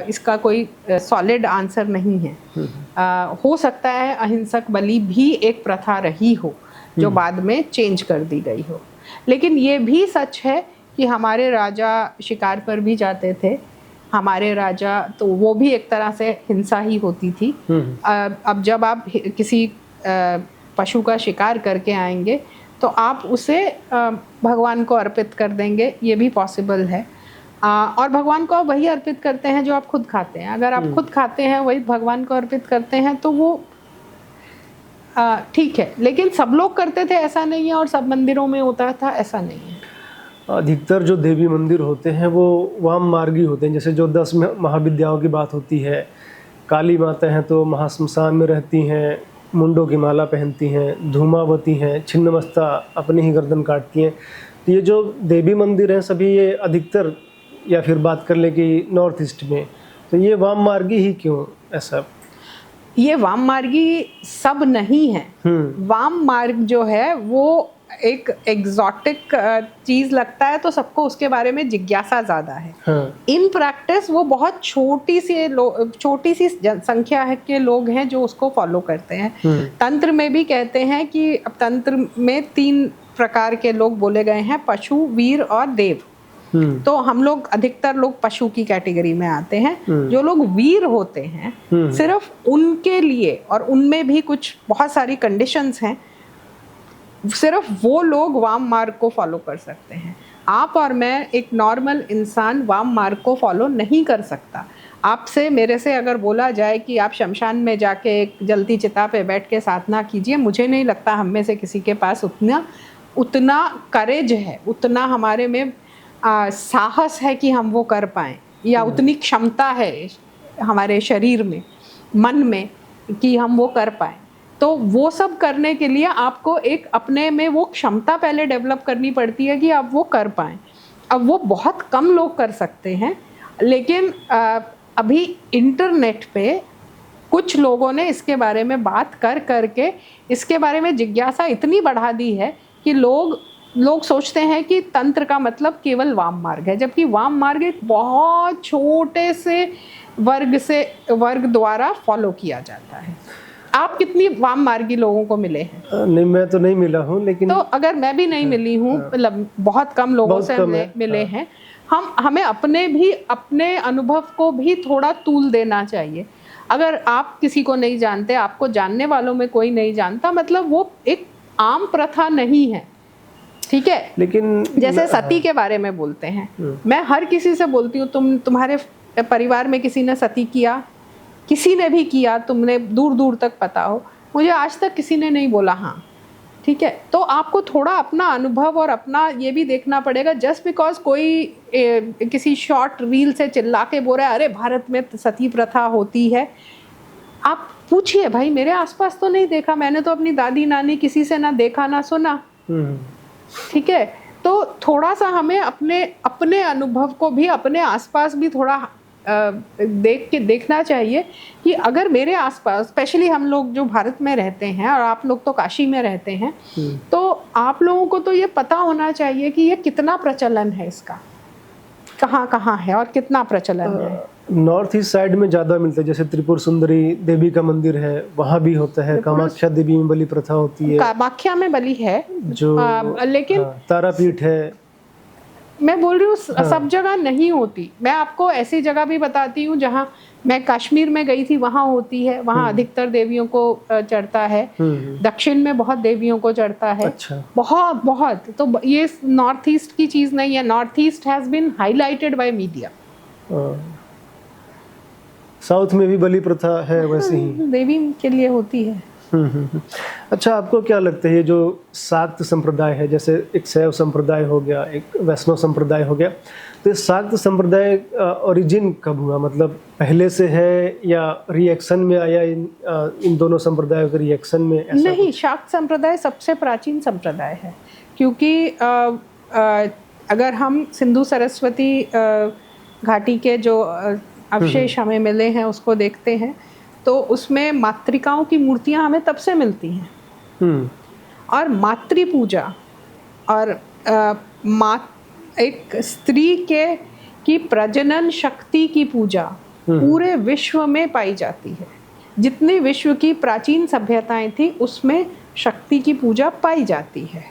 इसका कोई सॉलिड आंसर नहीं है। हो सकता है अहिंसक बलि भी एक प्रथा रही हो जो बाद में चेंज कर दी गई हो, लेकिन ये भी सच है कि हमारे राजा शिकार पर भी जाते थे। हमारे राजा, तो वो भी एक तरह से हिंसा ही होती थी। अब जब आप किसी पशु का शिकार करके आएंगे तो आप उसे भगवान को अर्पित कर देंगे, ये भी पॉसिबल है। और भगवान को आप वही अर्पित करते हैं जो आप खुद खाते हैं। अगर आप खुद खाते हैं वही भगवान को अर्पित करते हैं तो वो ठीक है, लेकिन सब लोग करते थे ऐसा नहीं है, और सब मंदिरों में होता था ऐसा नहीं है। अधिकतर जो देवी मंदिर होते हैं वो वाम मार्गी होते हैं, जैसे जो 10 महाविद्याओं की बात होती है, काली माता हैं तो महाश्मशान में रहती हैं, मुंडों की माला पहनती हैं, धूमावती हैं, छिन्नमस्ता अपनी ही गर्दन काटती हैं। तो ये जो देवी मंदिर हैं सभी ये अधिकतर, या फिर बात कर ले कि नॉर्थ ईस्ट में, तो ये वाम मार्गी ही क्यों ऐसा? ये वाम मार्गी सब नहीं है। वाम मार्ग जो है वो एक एग्जॉटिक चीज लगता है तो सबको उसके बारे में जिज्ञासा ज्यादा है। इन प्रैक्टिस वो बहुत छोटी सी संख्या है के लोग हैं जो उसको फॉलो करते हैं। तंत्र में भी कहते हैं कि अब तंत्र में 3 प्रकार के लोग बोले गए हैं, पशु, वीर और देव। तो हम लोग अधिकतर लोग पशु की कैटेगरी में आते हैं। जो लोग वीर होते हैं सिर्फ उनके लिए, और उनमें भी कुछ बहुत सारी कंडीशंस हैं, सिर्फ वो लोग वाम मार्ग को फॉलो कर सकते हैं। आप और मैं, एक नॉर्मल इंसान वाम मार्ग को फॉलो नहीं कर सकता। आपसे मेरे से अगर बोला जाए कि आप शमशान में जाके एक जलती चिता पे बैठ के साधना कीजिए, मुझे नहीं लगता हम में से किसी के पास उतना करेज है, उतना हमारे में साहस है कि हम वो कर पाएँ, या उतनी क्षमता है हमारे शरीर में, मन में, कि हम वो कर पाएँ। तो वो सब करने के लिए आपको एक अपने में वो क्षमता पहले डेवलप करनी पड़ती है कि आप वो कर पाएँ। अब वो बहुत कम लोग कर सकते हैं, लेकिन अभी इंटरनेट पे कुछ लोगों ने इसके बारे में बात करके इसके बारे में जिज्ञासा इतनी बढ़ा दी है कि लोग सोचते हैं कि तंत्र का मतलब केवल वाम मार्ग है, जबकि वाम मार्ग एक बहुत छोटे से वर्ग द्वारा फॉलो किया जाता है। आप कितनी वाम मार्गी लोगों को मिले हैं? नहीं, मैं तो नहीं मिला हूँ, लेकिन तो अगर मैं भी नहीं मिली हूँ, मतलब बहुत कम लोगों से मिले हैं। हमें अपने अनुभव को भी थोड़ा तूल देना चाहिए। अगर आप किसी को नहीं जानते, आपको जानने वालों में कोई नहीं जानता, मतलब वो एक आम प्रथा नहीं है, ठीक है। लेकिन जैसे सती के बारे में बोलते हैं, मैं हर किसी से बोलती हूँ, तुम्हारे परिवार में किसी ने सती किया? किसी ने भी किया, तुमने दूर दूर तक पता हो, मुझे आज तक किसी ने नहीं बोला हाँ, ठीक है। तो आपको थोड़ा अपना अनुभव और अपना ये भी देखना पड़ेगा। जस्ट बिकॉज कोई किसी शॉर्ट रील से चिल्ला के बोल रहा है अरे भारत में सती प्रथा होती है, आप पूछिए भाई, मेरे आसपास तो नहीं देखा, मैंने तो अपनी दादी नानी किसी से ना देखा ना सुना, ठीक है। तो थोड़ा सा हमें अपने अनुभव को भी, अपने आसपास भी थोड़ा देखना चाहिए कि अगर मेरे आसपास, स्पेशली हम लोग जो भारत में रहते हैं और आप लोग तो काशी में रहते हैं, तो आप लोगों को तो ये पता होना चाहिए कि ये कितना प्रचलन है, इसका कहाँ है और कितना प्रचलन है। नॉर्थ ईस्ट साइड में ज़्यादा मिलता है, जैसे त्रिपुर सुंदरी देवी का मंदिर है, वहाँ भी होता है। कामाख्या देवी में बलि प्रथा होती है। कामाख्या में बलि है जो, लेकिन तारापीठ है। मैं बोल रही हूँ सब जगह नहीं होती। मैं आपको ऐसी जगह भी बताती हूँ जहाँ मैं कश्मीर में गई थी, वहाँ होती है, वहाँ अधिकतर देवियों को चढ़ता है। दक्षिण में बहुत देवियों को चढ़ता है। अच्छा। बहुत। तो ये नॉर्थ ईस्ट की चीज नहीं है। North east has been highlighted by media. South में भी बलि प्रथा है वैसे ही, देवी के लिए होती है। अच्छा, आपको क्या लगता है ये जो शाक्त संप्रदाय है, जैसे एक शैव संप्रदाय हो गया, एक वैष्णव संप्रदाय हो गया, तो ये शाक्त संप्रदाय ओरिजिन कब हुआ? मतलब पहले से है या रिएक्शन में आया? इन दोनों संप्रदायों के रिएक्शन में ऐसा? नहीं, शाक्त संप्रदाय सबसे प्राचीन संप्रदाय है, क्योंकि अगर हम सिंधु सरस्वती घाटी के जो अवशेष हमें मिले हैं उसको देखते हैं, तो उसमें मातृकाओं की मूर्तियां हमें तब से मिलती हैं। और मातृ पूजा और एक स्त्री की प्रजनन शक्ति की पूजा पूरे विश्व में पाई जाती है। जितनी विश्व की प्राचीन सभ्यताएं थी उसमें शक्ति की पूजा पाई जाती है।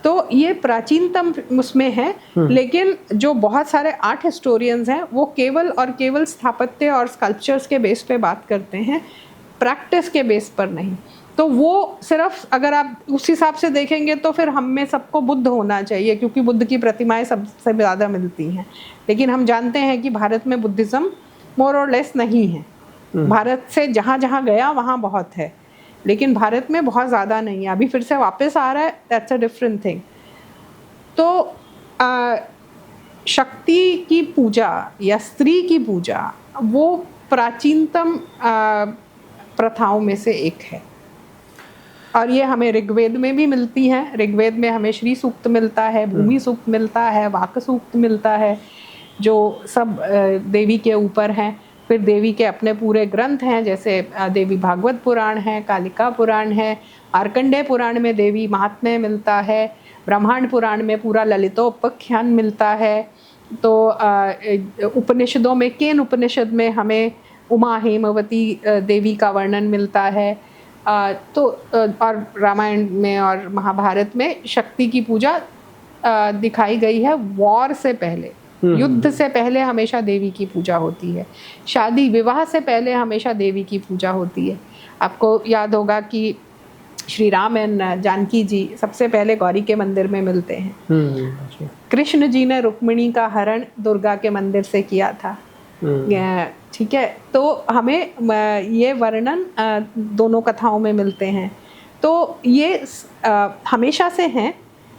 तो ये प्राचीनतम उसमें है। लेकिन जो बहुत सारे आर्ट हिस्टोरियंस हैं वो केवल और केवल स्थापत्य और स्कल्पचर्स के बेस पे बात करते हैं, प्रैक्टिस के बेस पर नहीं। तो वो सिर्फ अगर आप उस हिसाब से देखेंगे तो फिर हम में सबको बुद्ध होना चाहिए, क्योंकि बुद्ध की प्रतिमाएं सबसे ज़्यादा मिलती हैं। लेकिन हम जानते हैं कि भारत में बुद्धिज़्म मोर और लेस नहीं है। भारत से जहाँ जहाँ गया वहाँ बहुत है, लेकिन भारत में बहुत ज़्यादा नहीं है। अभी फिर से वापस आ रहा है, दैट्स अ डिफरेंट थिंग। तो शक्ति की पूजा या स्त्री की पूजा वो प्राचीनतम प्रथाओं में से एक है। और ये हमें ऋग्वेद में भी मिलती है। ऋग्वेद में हमें श्री सूक्त मिलता है, भूमि सूक्त मिलता है, वाक सूक्त मिलता है, जो सब देवी के ऊपर हैं। फिर देवी के अपने पूरे ग्रंथ हैं, जैसे देवी भागवत पुराण है, कालिका पुराण है, मार्कंडेय पुराण में देवी महात्म्य मिलता है, ब्रह्मांड पुराण में पूरा ललितोपाख्यान मिलता है। तो उपनिषदों में केन उपनिषद में हमें उमा हेमवती देवी का वर्णन मिलता है। तो और रामायण में और महाभारत में शक्ति की पूजा दिखाई गई है। वॉर से पहले, युद्ध से पहले हमेशा देवी की पूजा होती है। शादी विवाह से पहले हमेशा देवी की पूजा होती है। आपको याद होगा कि श्री राम एंड जानकी जी सबसे पहले गौरी के मंदिर में मिलते हैं। कृष्ण जी ने रुक्मिणी का हरण दुर्गा के मंदिर से किया था। ठीक है, तो हमें ये वर्णन दोनों कथाओं में मिलते हैं। तो ये हमेशा से हैं,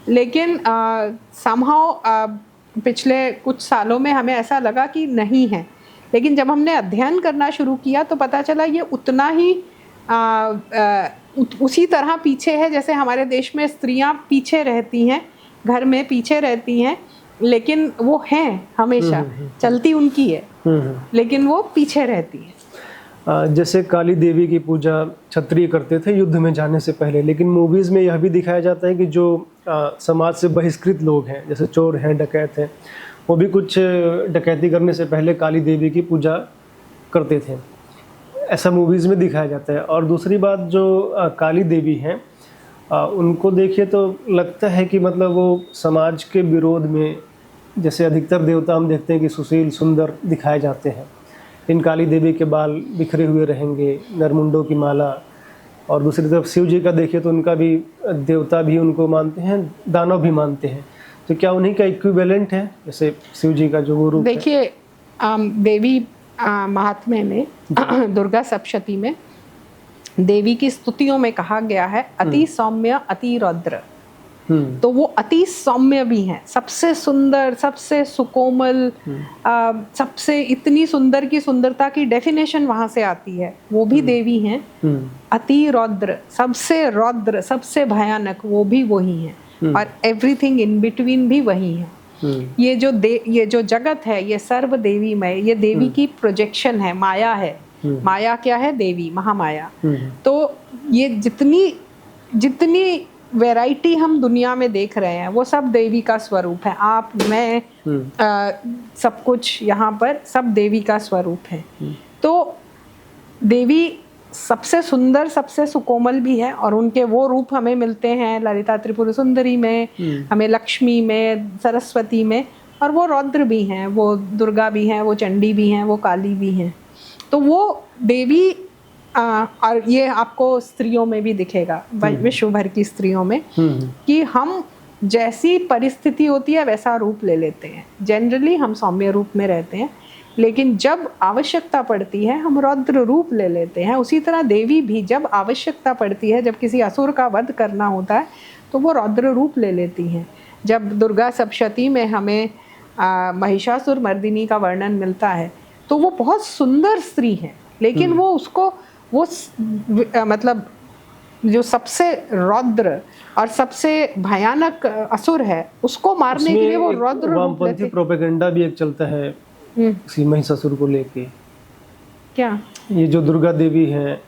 लेकिन समहाउ पिछले कुछ सालों में हमें ऐसा लगा कि नहीं है। लेकिन जब हमने अध्ययन करना शुरू किया तो पता चला ये उतना ही उसी तरह पीछे है जैसे हमारे देश में स्त्रियां पीछे रहती हैं, घर में पीछे रहती हैं, लेकिन वो हैं हमेशा, चलती उनकी है, लेकिन वो पीछे रहती है। जैसे काली देवी की पूजा क्षत्रिय करते थे युद्ध में जाने से पहले, लेकिन मूवीज़ में यह भी दिखाया जाता है कि जो समाज से बहिष्कृत लोग हैं, जैसे चोर हैं, डकैत हैं, वो भी कुछ डकैती करने से पहले काली देवी की पूजा करते थे। ऐसा मूवीज़ में दिखाया जाता है। और दूसरी बात, जो काली देवी हैं उनको देखिए तो लगता है कि मतलब वो समाज के विरोध में, जैसे अधिकतर देवता हम देखते हैं कि सुशील सुंदर दिखाए जाते हैं, इन काली देवी के बाल बिखरे हुए रहेंगे, नरमुंडों की माला। और दूसरी तरफ शिव जी का देखिए तो उनका भी, देवता भी उनको मानते हैं, दानव भी मानते हैं। तो क्या उन्हीं का इक्विवेलेंट है जैसे शिव जी का जो वो रूप? देखिए देवी महात्म्य में दुर्गा सप्तशती में देवी की स्तुतियों में कहा गया है अति सौम्य अति रौद्र। तो वो अति सौम्य भी हैं, सबसे सुंदर, सबसे सुकोमल, सबसे इतनी सुंदर की सुंदरता की डेफिनेशन वहां से आती है, वो भी देवी हैं। अति रौद्र, सबसे भयानक, वो भी वही हैं। और एवरीथिंग इन बिटवीन भी वही है। ये जो जगत है ये सर्व देवीमय, ये देवी की प्रोजेक्शन है, माया है। माया क्या है? देवी, महामाया। तो ये जितनी वैरायटी हम दुनिया में देख रहे हैं वो सब देवी का स्वरूप है। आप, मैं, सब कुछ यहाँ पर सब देवी का स्वरूप है। तो देवी सबसे सुंदर, सबसे सुकोमल भी है, और उनके वो रूप हमें मिलते हैं ललिता त्रिपुर सुंदरी में, हमें लक्ष्मी में, सरस्वती में, और वो रौद्र भी हैं, वो दुर्गा भी हैं, वो चंडी भी हैं, वो काली भी हैं। तो वो देवी और ये आपको स्त्रियों में भी दिखेगा, विश्व भर की स्त्रियों में, कि हम जैसी परिस्थिति होती है वैसा रूप ले लेते हैं। जनरली हम सौम्य रूप में रहते हैं, लेकिन जब आवश्यकता पड़ती है हम रौद्र रूप ले लेते हैं। उसी तरह देवी भी जब आवश्यकता पड़ती है, जब किसी असुर का वध करना होता है तो वो रौद्र रूप ले लेती हैं। जब दुर्गा सप्तशती में हमें महिषासुर मर्दिनी का वर्णन मिलता है तो वो बहुत सुंदर स्त्री है, लेकिन वो उसको मतलब जो सबसे रौद्र और सबसे भयानक असुर है उसको मारने के लिए वो रौद्र रूप लेते। प्रोपेगेंडा भी एक चलता है इसी महिषासुर को लेके। क्या? ये जो दुर्गा देवी हैं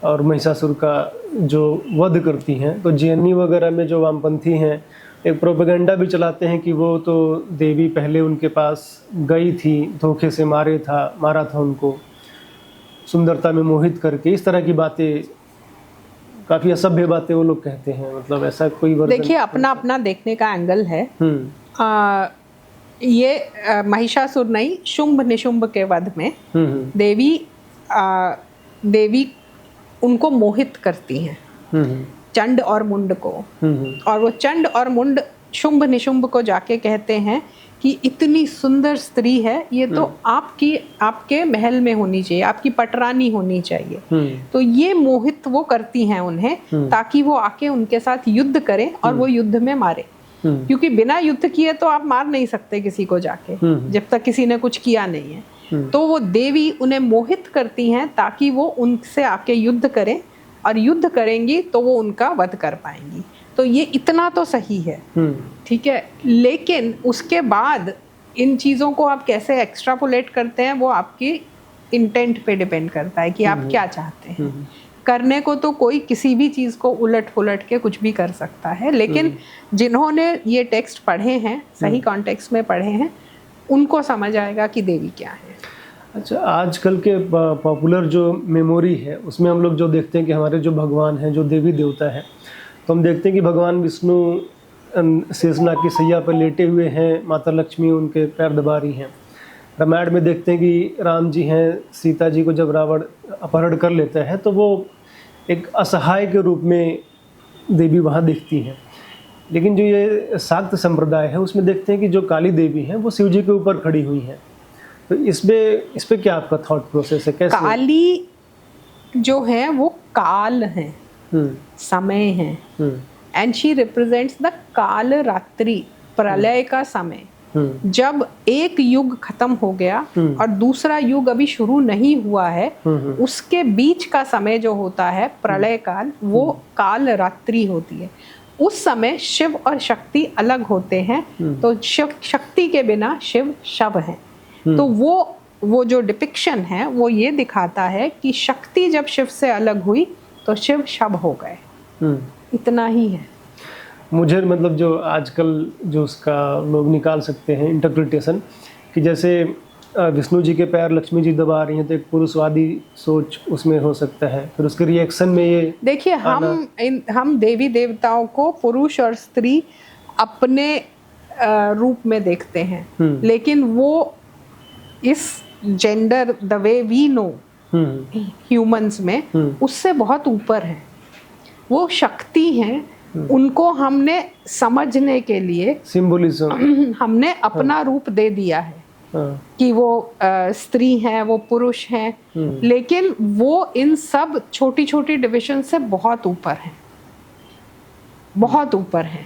और महिषासुर का जो वध करती हैं, तो जेएनयू वगैरह में जो वामपंथी हैं एक प्रोपेगेंडा भी चलाते हैं कि वो तो देवी पहले उनके पास गई थी, धोखे से मारा था उनको, सुंदरता में मोहित करके। इस तरह की बातें, काफी असभ्य बातें वो लोग कहते हैं। मतलब ऐसा कोई वर्जन? देखिए, अपना अपना देखने का एंगल है। ये महिषासुर नहीं, शुंभ निशुंभ के वध में देवी उनको मोहित करती हैं, चंड और मुंड को। और वो चंड और मुंड शुंभ निशुंभ को जाके कहते हैं कि इतनी सुंदर स्त्री है, ये तो आपके महल में होनी चाहिए, आपकी पटरानी होनी चाहिए। तो ये मोहित वो करती हैं उन्हें, ताकि वो आके उनके साथ युद्ध करें और वो युद्ध में मारे। क्योंकि बिना युद्ध किए तो आप मार नहीं सकते किसी को जाके, जब तक किसी ने कुछ किया नहीं है। तो वो देवी उन्हें मोहित करती हैं ताकि वो उनसे आके युद्ध करें, और युद्ध करेंगी तो वो उनका वध कर पाएंगी। तो ये इतना तो सही है, ठीक है। लेकिन उसके बाद इन चीज़ों को आप कैसे एक्स्ट्रापोलेट करते हैं वो आपकी इंटेंट पे डिपेंड करता है कि आप क्या चाहते हैं। करने को तो कोई किसी भी चीज़ को उलट पुलट के कुछ भी कर सकता है, लेकिन जिन्होंने ये टेक्स्ट पढ़े हैं, सही कॉन्टेक्स्ट में पढ़े हैं, उनको समझ आएगा कि देवी क्या है। अच्छा, आजकल के पॉपुलर जो मेमोरी है उसमें हम लोग जो देखते हैं कि हमारे जो भगवान हैं, जो देवी देवता है, तो हम देखते हैं कि भगवान विष्णु शेषनाग की सैया पर लेटे हुए हैं, माता लक्ष्मी उनके पैर दबा रही हैं। रामायण में देखते हैं कि राम जी हैं, सीता जी को जब रावण अपहरण कर लेता है तो वो एक असहाय के रूप में देवी वहाँ दिखती हैं। लेकिन जो ये शाक्त संप्रदाय है उसमें देखते हैं कि जो काली देवी हैं वो शिव जी के ऊपर खड़ी हुई हैं। तो इस पे क्या आपका थॉट प्रोसेस है? कैसे काली जो है वो काल है, समय है, एंड शी रिप्रेजेंट्स द काल रात्रि, प्रलय का समय। जब एक युग खत्म हो गया और दूसरा युग अभी शुरू नहीं हुआ है, उसके बीच का समय जो होता है प्रलय काल, वो काल रात्रि होती है। उस समय शिव और शक्ति अलग होते हैं, तो शिव शक्ति के बिना शिव शव है। तो वो जो डिपिक्शन है वो ये दिखाता है कि शक्ति जब शिव से अलग हुई तो शिव शव हो गए। इतना ही है। मुझे मतलब जो आजकल जो उसका लोग निकाल सकते हैं इंटरप्रिटेशन, कि जैसे विष्णु जी के पैर लक्ष्मी जी दबा रही हैं तो एक पुरुषवादी सोच उसमें हो सकता है, फिर उसके रिएक्शन में ये देखिए हम देवी देवताओं को पुरुष और स्त्री अपने रूप में देखते हैं, लेकिन वो इस gender the way we know humans में उससे बहुत ऊपर है। वो शक्ति हैं, उनको हमने समझने के लिए सिंबोलिज्म हमने अपना रूप दे दिया है कि वो स्त्री हैं, वो पुरुष हैं, लेकिन वो इन सब छोटी छोटी डिविजन से बहुत ऊपर हैं, बहुत ऊपर हैं।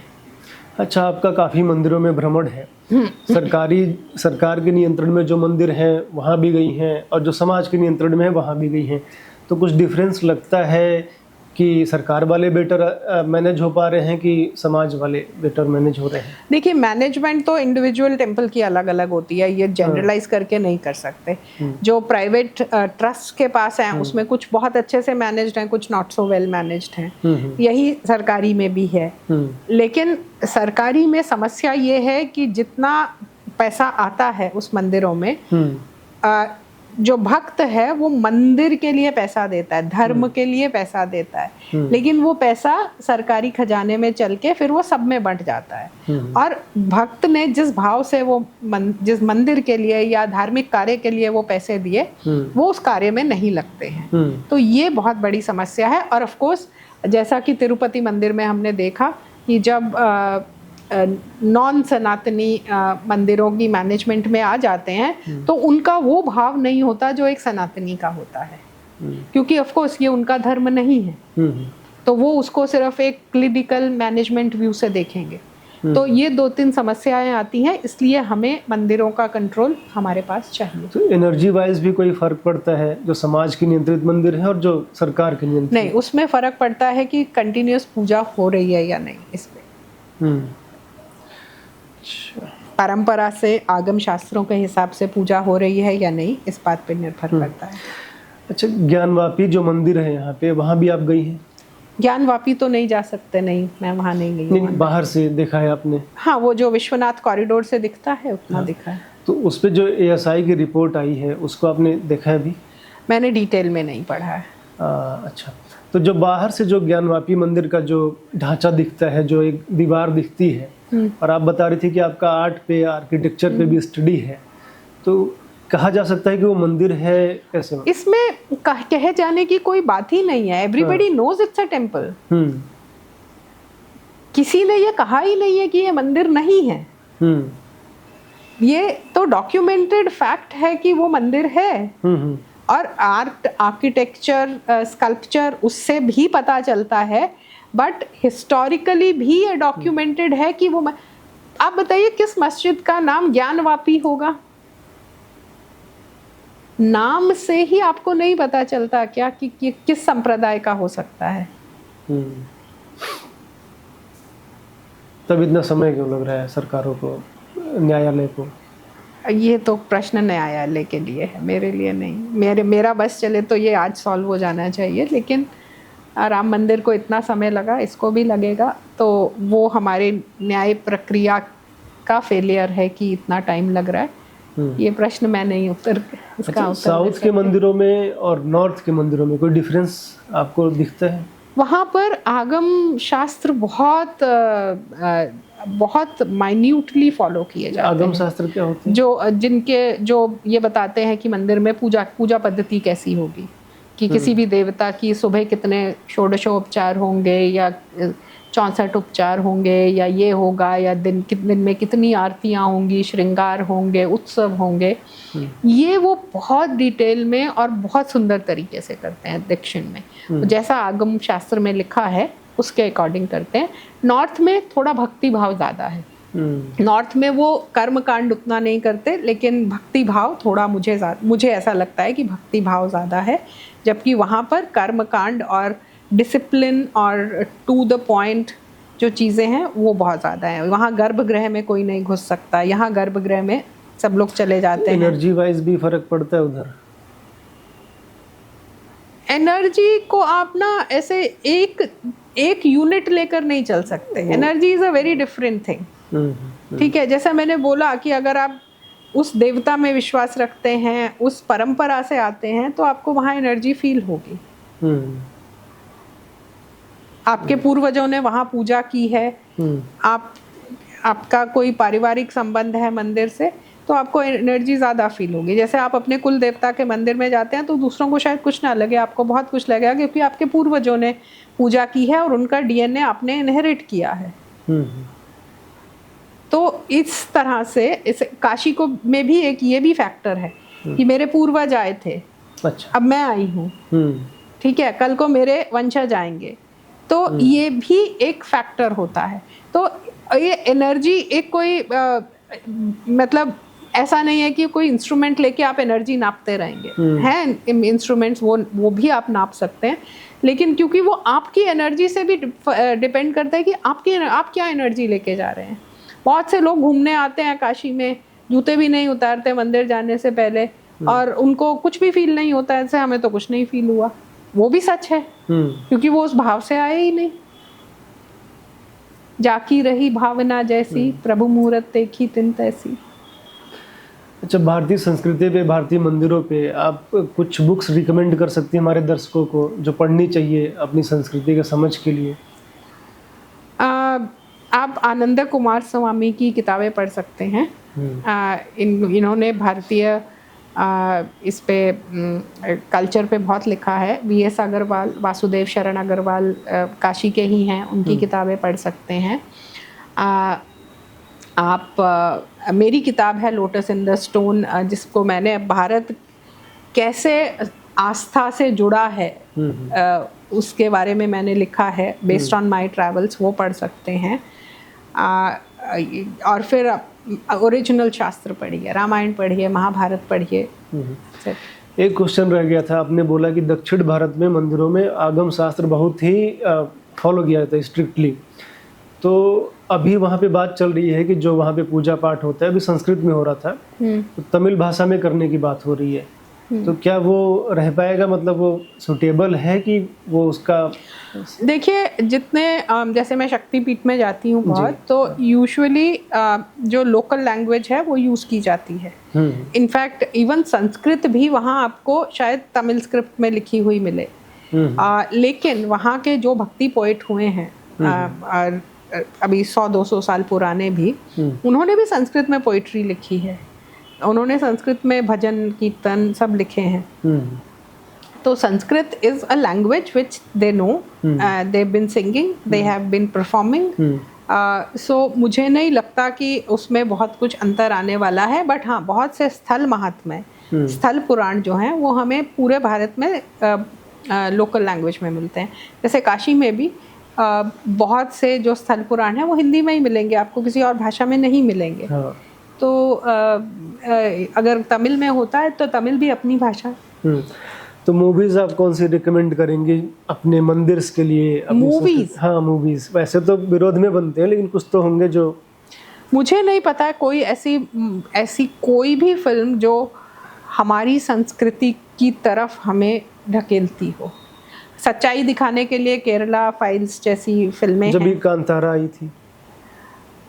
अच्छा, आपका काफ़ी मंदिरों में भ्रमण है। सरकार के नियंत्रण में जो मंदिर हैं वहाँ भी गई हैं, और जो समाज के नियंत्रण में है वहाँ भी गई हैं। तो कुछ डिफरेंस लगता है कि सरकार वाले बेटर मैनेज हो पा रहे हैं कि समाज वाले बेटर मैनेज हो रहे हैं? देखिए, मैनेजमेंट तो इंडिविजुअल टेम्पल की अलग अलग होती है, ये जनरलाइज करके नहीं कर सकते। जो प्राइवेट ट्रस्ट के पास हैं उसमें कुछ बहुत अच्छे से मैनेज्ड हैं, कुछ नॉट सो वेल मैनेज्ड हैं। यही सरकारी में भी है। लेकिन सरकारी में समस्या ये है कि जितना पैसा आता है उस मंदिरों में, जो भक्त है वो मंदिर के लिए पैसा देता है, धर्म के लिए पैसा देता है, लेकिन वो पैसा सरकारी खजाने में चल के फिर वो सब में बंट जाता है। और भक्त ने जिस भाव से वो जिस मंदिर के लिए या धार्मिक कार्य के लिए वो पैसे दिए, वो उस कार्य में नहीं लगते हैं। तो ये बहुत बड़ी समस्या है। और ऑफ कोर्स जैसा कि तिरुपति मंदिर में हमने देखा कि जब नॉन सनातनी मंदिरों की मैनेजमेंट में आ जाते हैं तो उनका वो भाव नहीं होता जो एक सनातनी का होता है, क्योंकि ऑफ कोर्स ये उनका धर्म नहीं है, तो वो उसको सिर्फ एक क्लिनिकल मैनेजमेंट व्यू से देखेंगे। तो ये 2-3 समस्याएं आती हैं, इसलिए हमें मंदिरों का कंट्रोल हमारे पास चाहिए। तो एनर्जी वाइज भी कोई फर्क पड़ता है, जो समाज की नियंत्रित मंदिर है और जो सरकार के नियंत्रित? नहीं, उसमें फर्क पड़ता है कि कंटिन्यूस पूजा हो रही है या नहीं। इस पे परंपरा से, आगम शास्त्रों के हिसाब से पूजा हो रही है या नहीं, इस बात पे निर्भर करता है। अच्छा, ज्ञानवापी जो मंदिर है यहाँ पे, वहाँ भी आप गई हैं? ज्ञानवापी तो नहीं जा सकते, नहीं, मैं वहाँ नहीं गई। नहीं, बाहर से देखा है आपने? हाँ, वो जो विश्वनाथ कॉरिडोर से दिखता है उतना दिखा है। तो उस पे जो ASI की रिपोर्ट आई है उसको आपने देखा है अभी? मैंने डिटेल में नहीं पढ़ा है। अच्छा, तो जो बाहर से जो ज्ञानवापी मंदिर का जो ढांचा दिखता है, जो एक दीवार दिखती है, और आप बता रही थी कि आपका आर्ट पे, आर्किटेक्चर पे भी स्टडी है, तो कहा जा सकता है कि वो मंदिर है कैसे? इसमें कहे जाने की कोई बात ही नहीं है। Everybody knows it's a temple. किसी ने ये कहा ही नहीं है कि ये मंदिर नहीं है। ये तो डॉक्यूमेंटेड फैक्ट है कि वो मंदिर है। और आर्ट, आर्किटेक्चर, स्कल्पचर, उससे भी पता चलता है, बट हिस्टोरिकली भी ये डॉक्यूमेंटेड है कि वो आप बताइए किस मस्जिद का नाम ज्ञानवापी होगा? नाम से ही आपको नहीं पता चलता क्या कि किस संप्रदाय का हो सकता है। तब इतना समय क्यों लग रहा है सरकारों को, न्यायालय को? ये तो प्रश्न न्यायालय के लिए है, मेरे लिए नहीं। मेरा बस चले तो ये आज सॉल्व हो जाना चाहिए, लेकिन राम मंदिर को इतना समय लगा, इसको भी लगेगा, तो वो हमारे न्याय प्रक्रिया का फेलियर है कि इतना टाइम लग रहा है। ये प्रश्न मैं नहीं इसका उत्तर साउथ के मंदिरों में और नॉर्थ के मंदिरों में कोई डिफरेंस आपको दिखता है? वहाँ पर आगम शास्त्र बहुत माइन्यूटली फॉलो किए जाते हैं। आगम शास्त्र क्या होते हैं? जो ये बताते हैं कि मंदिर में पूजा पद्धति कैसी होगी, कि किसी भी देवता की सुबह कितने षोडशोपचार होंगे, या 64 उपचार होंगे, या ये होगा, या दिन में कितनी आरतियाँ होंगी, श्रृंगार होंगे, उत्सव होंगे। ये वो बहुत डिटेल में और बहुत सुंदर तरीके से करते हैं दक्षिण में। जैसा आगम शास्त्र में लिखा है उसके अकॉर्डिंग करते हैं। नॉर्थ में थोड़ा भक्ति भाव ज़्यादा है। नॉर्थ में वो कर्म कांड उतना नहीं करते, लेकिन भक्ति भाव थोड़ा मुझे ऐसा लगता है कि भक्ति भाव ज़्यादा है, जबकि वहाँ पर कर्म कांड और डिसिप्लिन और टू द पॉइंट जो चीज़ें हैं वो बहुत ज़्यादा है। वहाँ गर्भगृह में कोई नहीं घुस सकता, यहाँ गर्भगृह में सब लोग चले जाते हैं। एनर्जी वाइज भी फर्क पड़ता है उधर? एनर्जी को आप ना ऐसे एक यूनिट लेकर नहीं चल सकते। Energy is a very different thing. ठीक है, जैसा मैंने बोला कि अगर आप उस देवता में विश्वास रखते हैं, उस परंपरा से आते हैं, तो आपको वहाँ एनर्जी फील होगी। आपके पूर्वजों ने वहाँ पूजा की है, आपका कोई पारिवारिक संबंध है मंदिर से, तो आपको एनर्जी ज़्यादा फील होगी। जैसे आप अपने कुल देवता के मंदिर में जाते हैं तो दूसरों को शायद कुछ ना लगे, आपको बहुत कुछ लगेगा, क्योंकि आपके पूर्वजों ने पूजा की है और उनका डीएनए आपने इनहेरिट किया है। तो इस तरह से इस काशी को में भी एक ये भी फैक्टर है कि मेरे पूर्वज आए थे, अच्छा, अब मैं आई हूँ, ठीक है, कल को मेरे वंशज आएंगे, तो ये भी एक फैक्टर होता है। तो ये एनर्जी एक कोई मतलब ऐसा नहीं है कि कोई इंस्ट्रूमेंट लेके आप एनर्जी नापते रहेंगे। हैं इंस्ट्रूमेंट्स, वो भी आप नाप सकते हैं, लेकिन क्योंकि वो आपकी एनर्जी से भी डिपेंड करता है कि आप क्या एनर्जी लेके जा रहे हैं। बहुत से लोग घूमने आते हैं काशी में, जूते भी नहीं उतारते मंदिर जाने से पहले, और उनको कुछ भी फील नहीं होता है। ऐसे हमें तो कुछ नहीं फील हुआ, वो भी सच है, क्योंकि वो उस भाव से आए ही नहीं। जाकी रही भावना जैसी, प्रभु मुहूर्त देखी तिन तैसी। अच्छा, भारतीय संस्कृति पे, भारतीय मंदिरों पे आप कुछ बुक्स रिकमेंड कर सकती हैं हमारे दर्शकों को जो पढ़नी चाहिए अपनी संस्कृति के समझ के लिए? आप आनंद कुमार स्वामी की किताबें पढ़ सकते हैं। इन्होंने भारतीय इस पे कल्चर पे बहुत लिखा है। वीएस अग्रवाल, वासुदेव शरण अग्रवाल काशी के ही हैं, उनकी किताबें पढ़ सकते हैं। आप मेरी किताब है लोटस इन द स्टोन, जिसको मैंने भारत कैसे आस्था से जुड़ा है उसके बारे में मैंने लिखा है, बेस्ड ऑन माय ट्रैवल्स, वो पढ़ सकते हैं। और फिर ओरिजिनल शास्त्र पढ़िए, रामायण पढ़िए, महाभारत पढ़िए। एक क्वेश्चन रह गया था, आपने बोला कि दक्षिण भारत में मंदिरों में आगम शास्त्र बहुत ही फॉलो किया जाता है स्ट्रिक्टली, तो अभी वहाँ पे बात चल रही है कि जो वहाँ पे पूजा पाठ होता है, अभी संस्कृत में हो रहा था, तो तमिल भाषा में करने की बात हो रही है, तो क्या वो रह पाएगा? मतलब वो सुटेबल है कि वो उसका? देखिए, जितने जैसे मैं शक्तिपीठ में जाती हूँ बहुत, तो यूजुअली जो लोकल लैंग्वेज है वो यूज़ की जाती है। इनफैक्ट इवन संस्कृत भी वहाँ आपको शायद तमिल स्क्रिप्ट में लिखी हुई मिले, लेकिन वहाँ के जो भक्ति पोएट हुए हैं और अभी 100-200 साल पुराने भी, उन्होंने भी संस्कृत में पोइट्री लिखी है, उन्होंने संस्कृत में भजन कीर्तन सब लिखे हैं। तो Sanskrit is a language which they know, they have been singing, they have been performing. So मुझे नहीं लगता कि उसमें बहुत कुछ अंतर आने वाला है, बट हाँ, बहुत से स्थल महात्म्य, स्थल पुराण जो हैं वो हमें पूरे भारत में लोकल लैंग्वेज में मिलते हैं। जैसे काशी में भी बहुत से जो स्थल पुराण हैं वो हिंदी में ही मिलेंगे, आपको किसी और भाषा में नहीं मिलेंगे। तो अगर तमिल में होता है तो तमिल भी अपनी भाषा। तो मूवीज आप कौन सी रिकमेंड करेंगे अपने मंदिर के लिए? मूवीज? हाँ मूवीज, वैसे तो विरोध में बनते हैं लेकिन कुछ तो होंगे जो। मुझे नहीं पता कोई ऐसी कोई भी फिल्म जो हमारी संस्कृति की तरफ हमें ढकेलती हो। सच्चाई दिखाने के लिए केरला फाइल्स जैसी फिल्में जब हैं। भी कांतारा आई थी,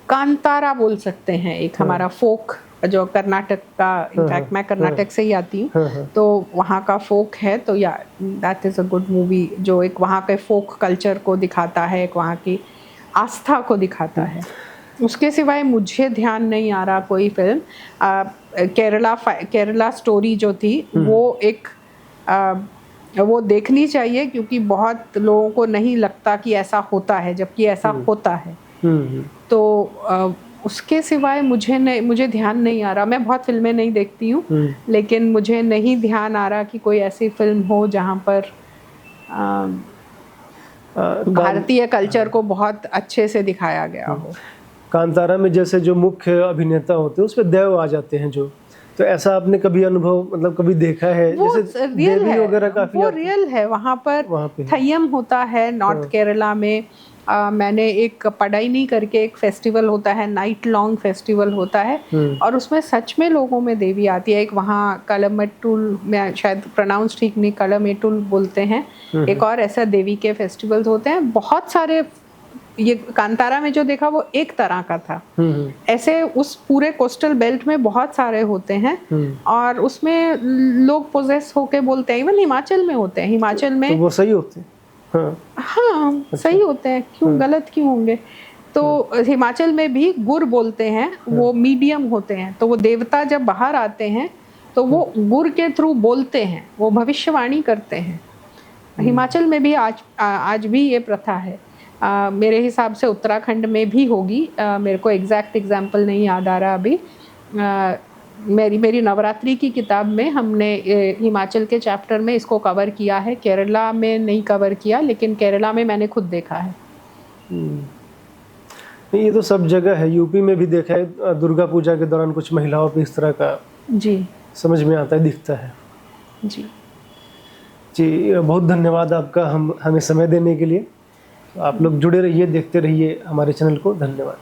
कांतारा बोल सकते हैं, एक हमारा फोक जो कर्नाटक का, इनफैक्ट मैं कर्नाटक से ही आती हूँ, तो वहाँ का फोक है, तो या that is a good movie जो एक वहाँ के फोक कल्चर को दिखाता है, एक वहाँ की आस्था को दिखाता है। उसके सिवाय मुझे ध्यान नहीं आ रहा कोई फिल्म। केरला स्टोरी जो थी वो एक वो देखनी चाहिए, क्योंकि बहुत लोगों को नहीं लगता कि ऐसा होता है, जबकि ऐसा होता है। तो उसके सिवाय मुझे ध्यान नहीं आ रहा। मैं बहुत फिल्में नहीं देखती हूँ, लेकिन मुझे नहीं ध्यान आ रहा कि कोई ऐसी फिल्म हो जहाँ पर भारतीय कल्चर को बहुत अच्छे से दिखाया गया हो। कांतारा में जैसे जो मुख्य अभिनेता होते हैं उस पे देव आ जाते हैं जो, तो ऐसा आपने कभी अनुभव, मतलब कभी देखा है? जैसे रियल है, वगैरह काफी वो रियल है। वहाँ पर थय्यम होता है नॉर्थ केरला में। मैंने एक पढ़ाई करके एक फेस्टिवल होता है, नाइट लॉन्ग फेस्टिवल होता है, और उसमें सच में लोगों में देवी आती है। एक वहाँ कलमेटुल, मैं शायद प्रोनाउंस ठीक नहीं, कलमेटुल बोलते हैं। एक और ऐसा देवी के फेस्टिवल्स होते हैं बहुत सारे। ये कांतारा में जो देखा वो एक तरह का था। ऐसे उस पूरे कोस्टल बेल्ट में बहुत सारे होते हैं, और उसमें लोग पोजेस होके बोलते हैं। इवन हिमाचल में होते हैं, हिमाचल में तो वो सही होते हैं। हाँ अच्छा। सही होते हैं, क्यों गलत क्यों होंगे? तो हिमाचल में भी गुर बोलते हैं, वो मीडियम होते हैं। तो वो देवता जब बाहर आते हैं तो वो गुर के थ्रू बोलते हैं, वो भविष्यवाणी करते हैं। हिमाचल में भी आज भी ये प्रथा है। मेरे हिसाब से उत्तराखंड में भी होगी। मेरे को एग्जैक्ट एग्जाम्पल नहीं याद आ रहा अभी। मेरी नवरात्रि की किताब में हमने हिमाचल के चैप्टर में इसको कवर किया है। केरला में नहीं कवर किया, लेकिन केरला में मैंने खुद देखा है। ये तो सब जगह है। यूपी में भी देखा है, दुर्गा पूजा के दौरान कुछ महिलाओं पे इस तरह का जी समझ में आता है, दिखता है। जी जी, बहुत धन्यवाद आपका हमें समय देने के लिए। आप लोग जुड़े रहिए, देखते रहिए हमारे चैनल को। धन्यवाद।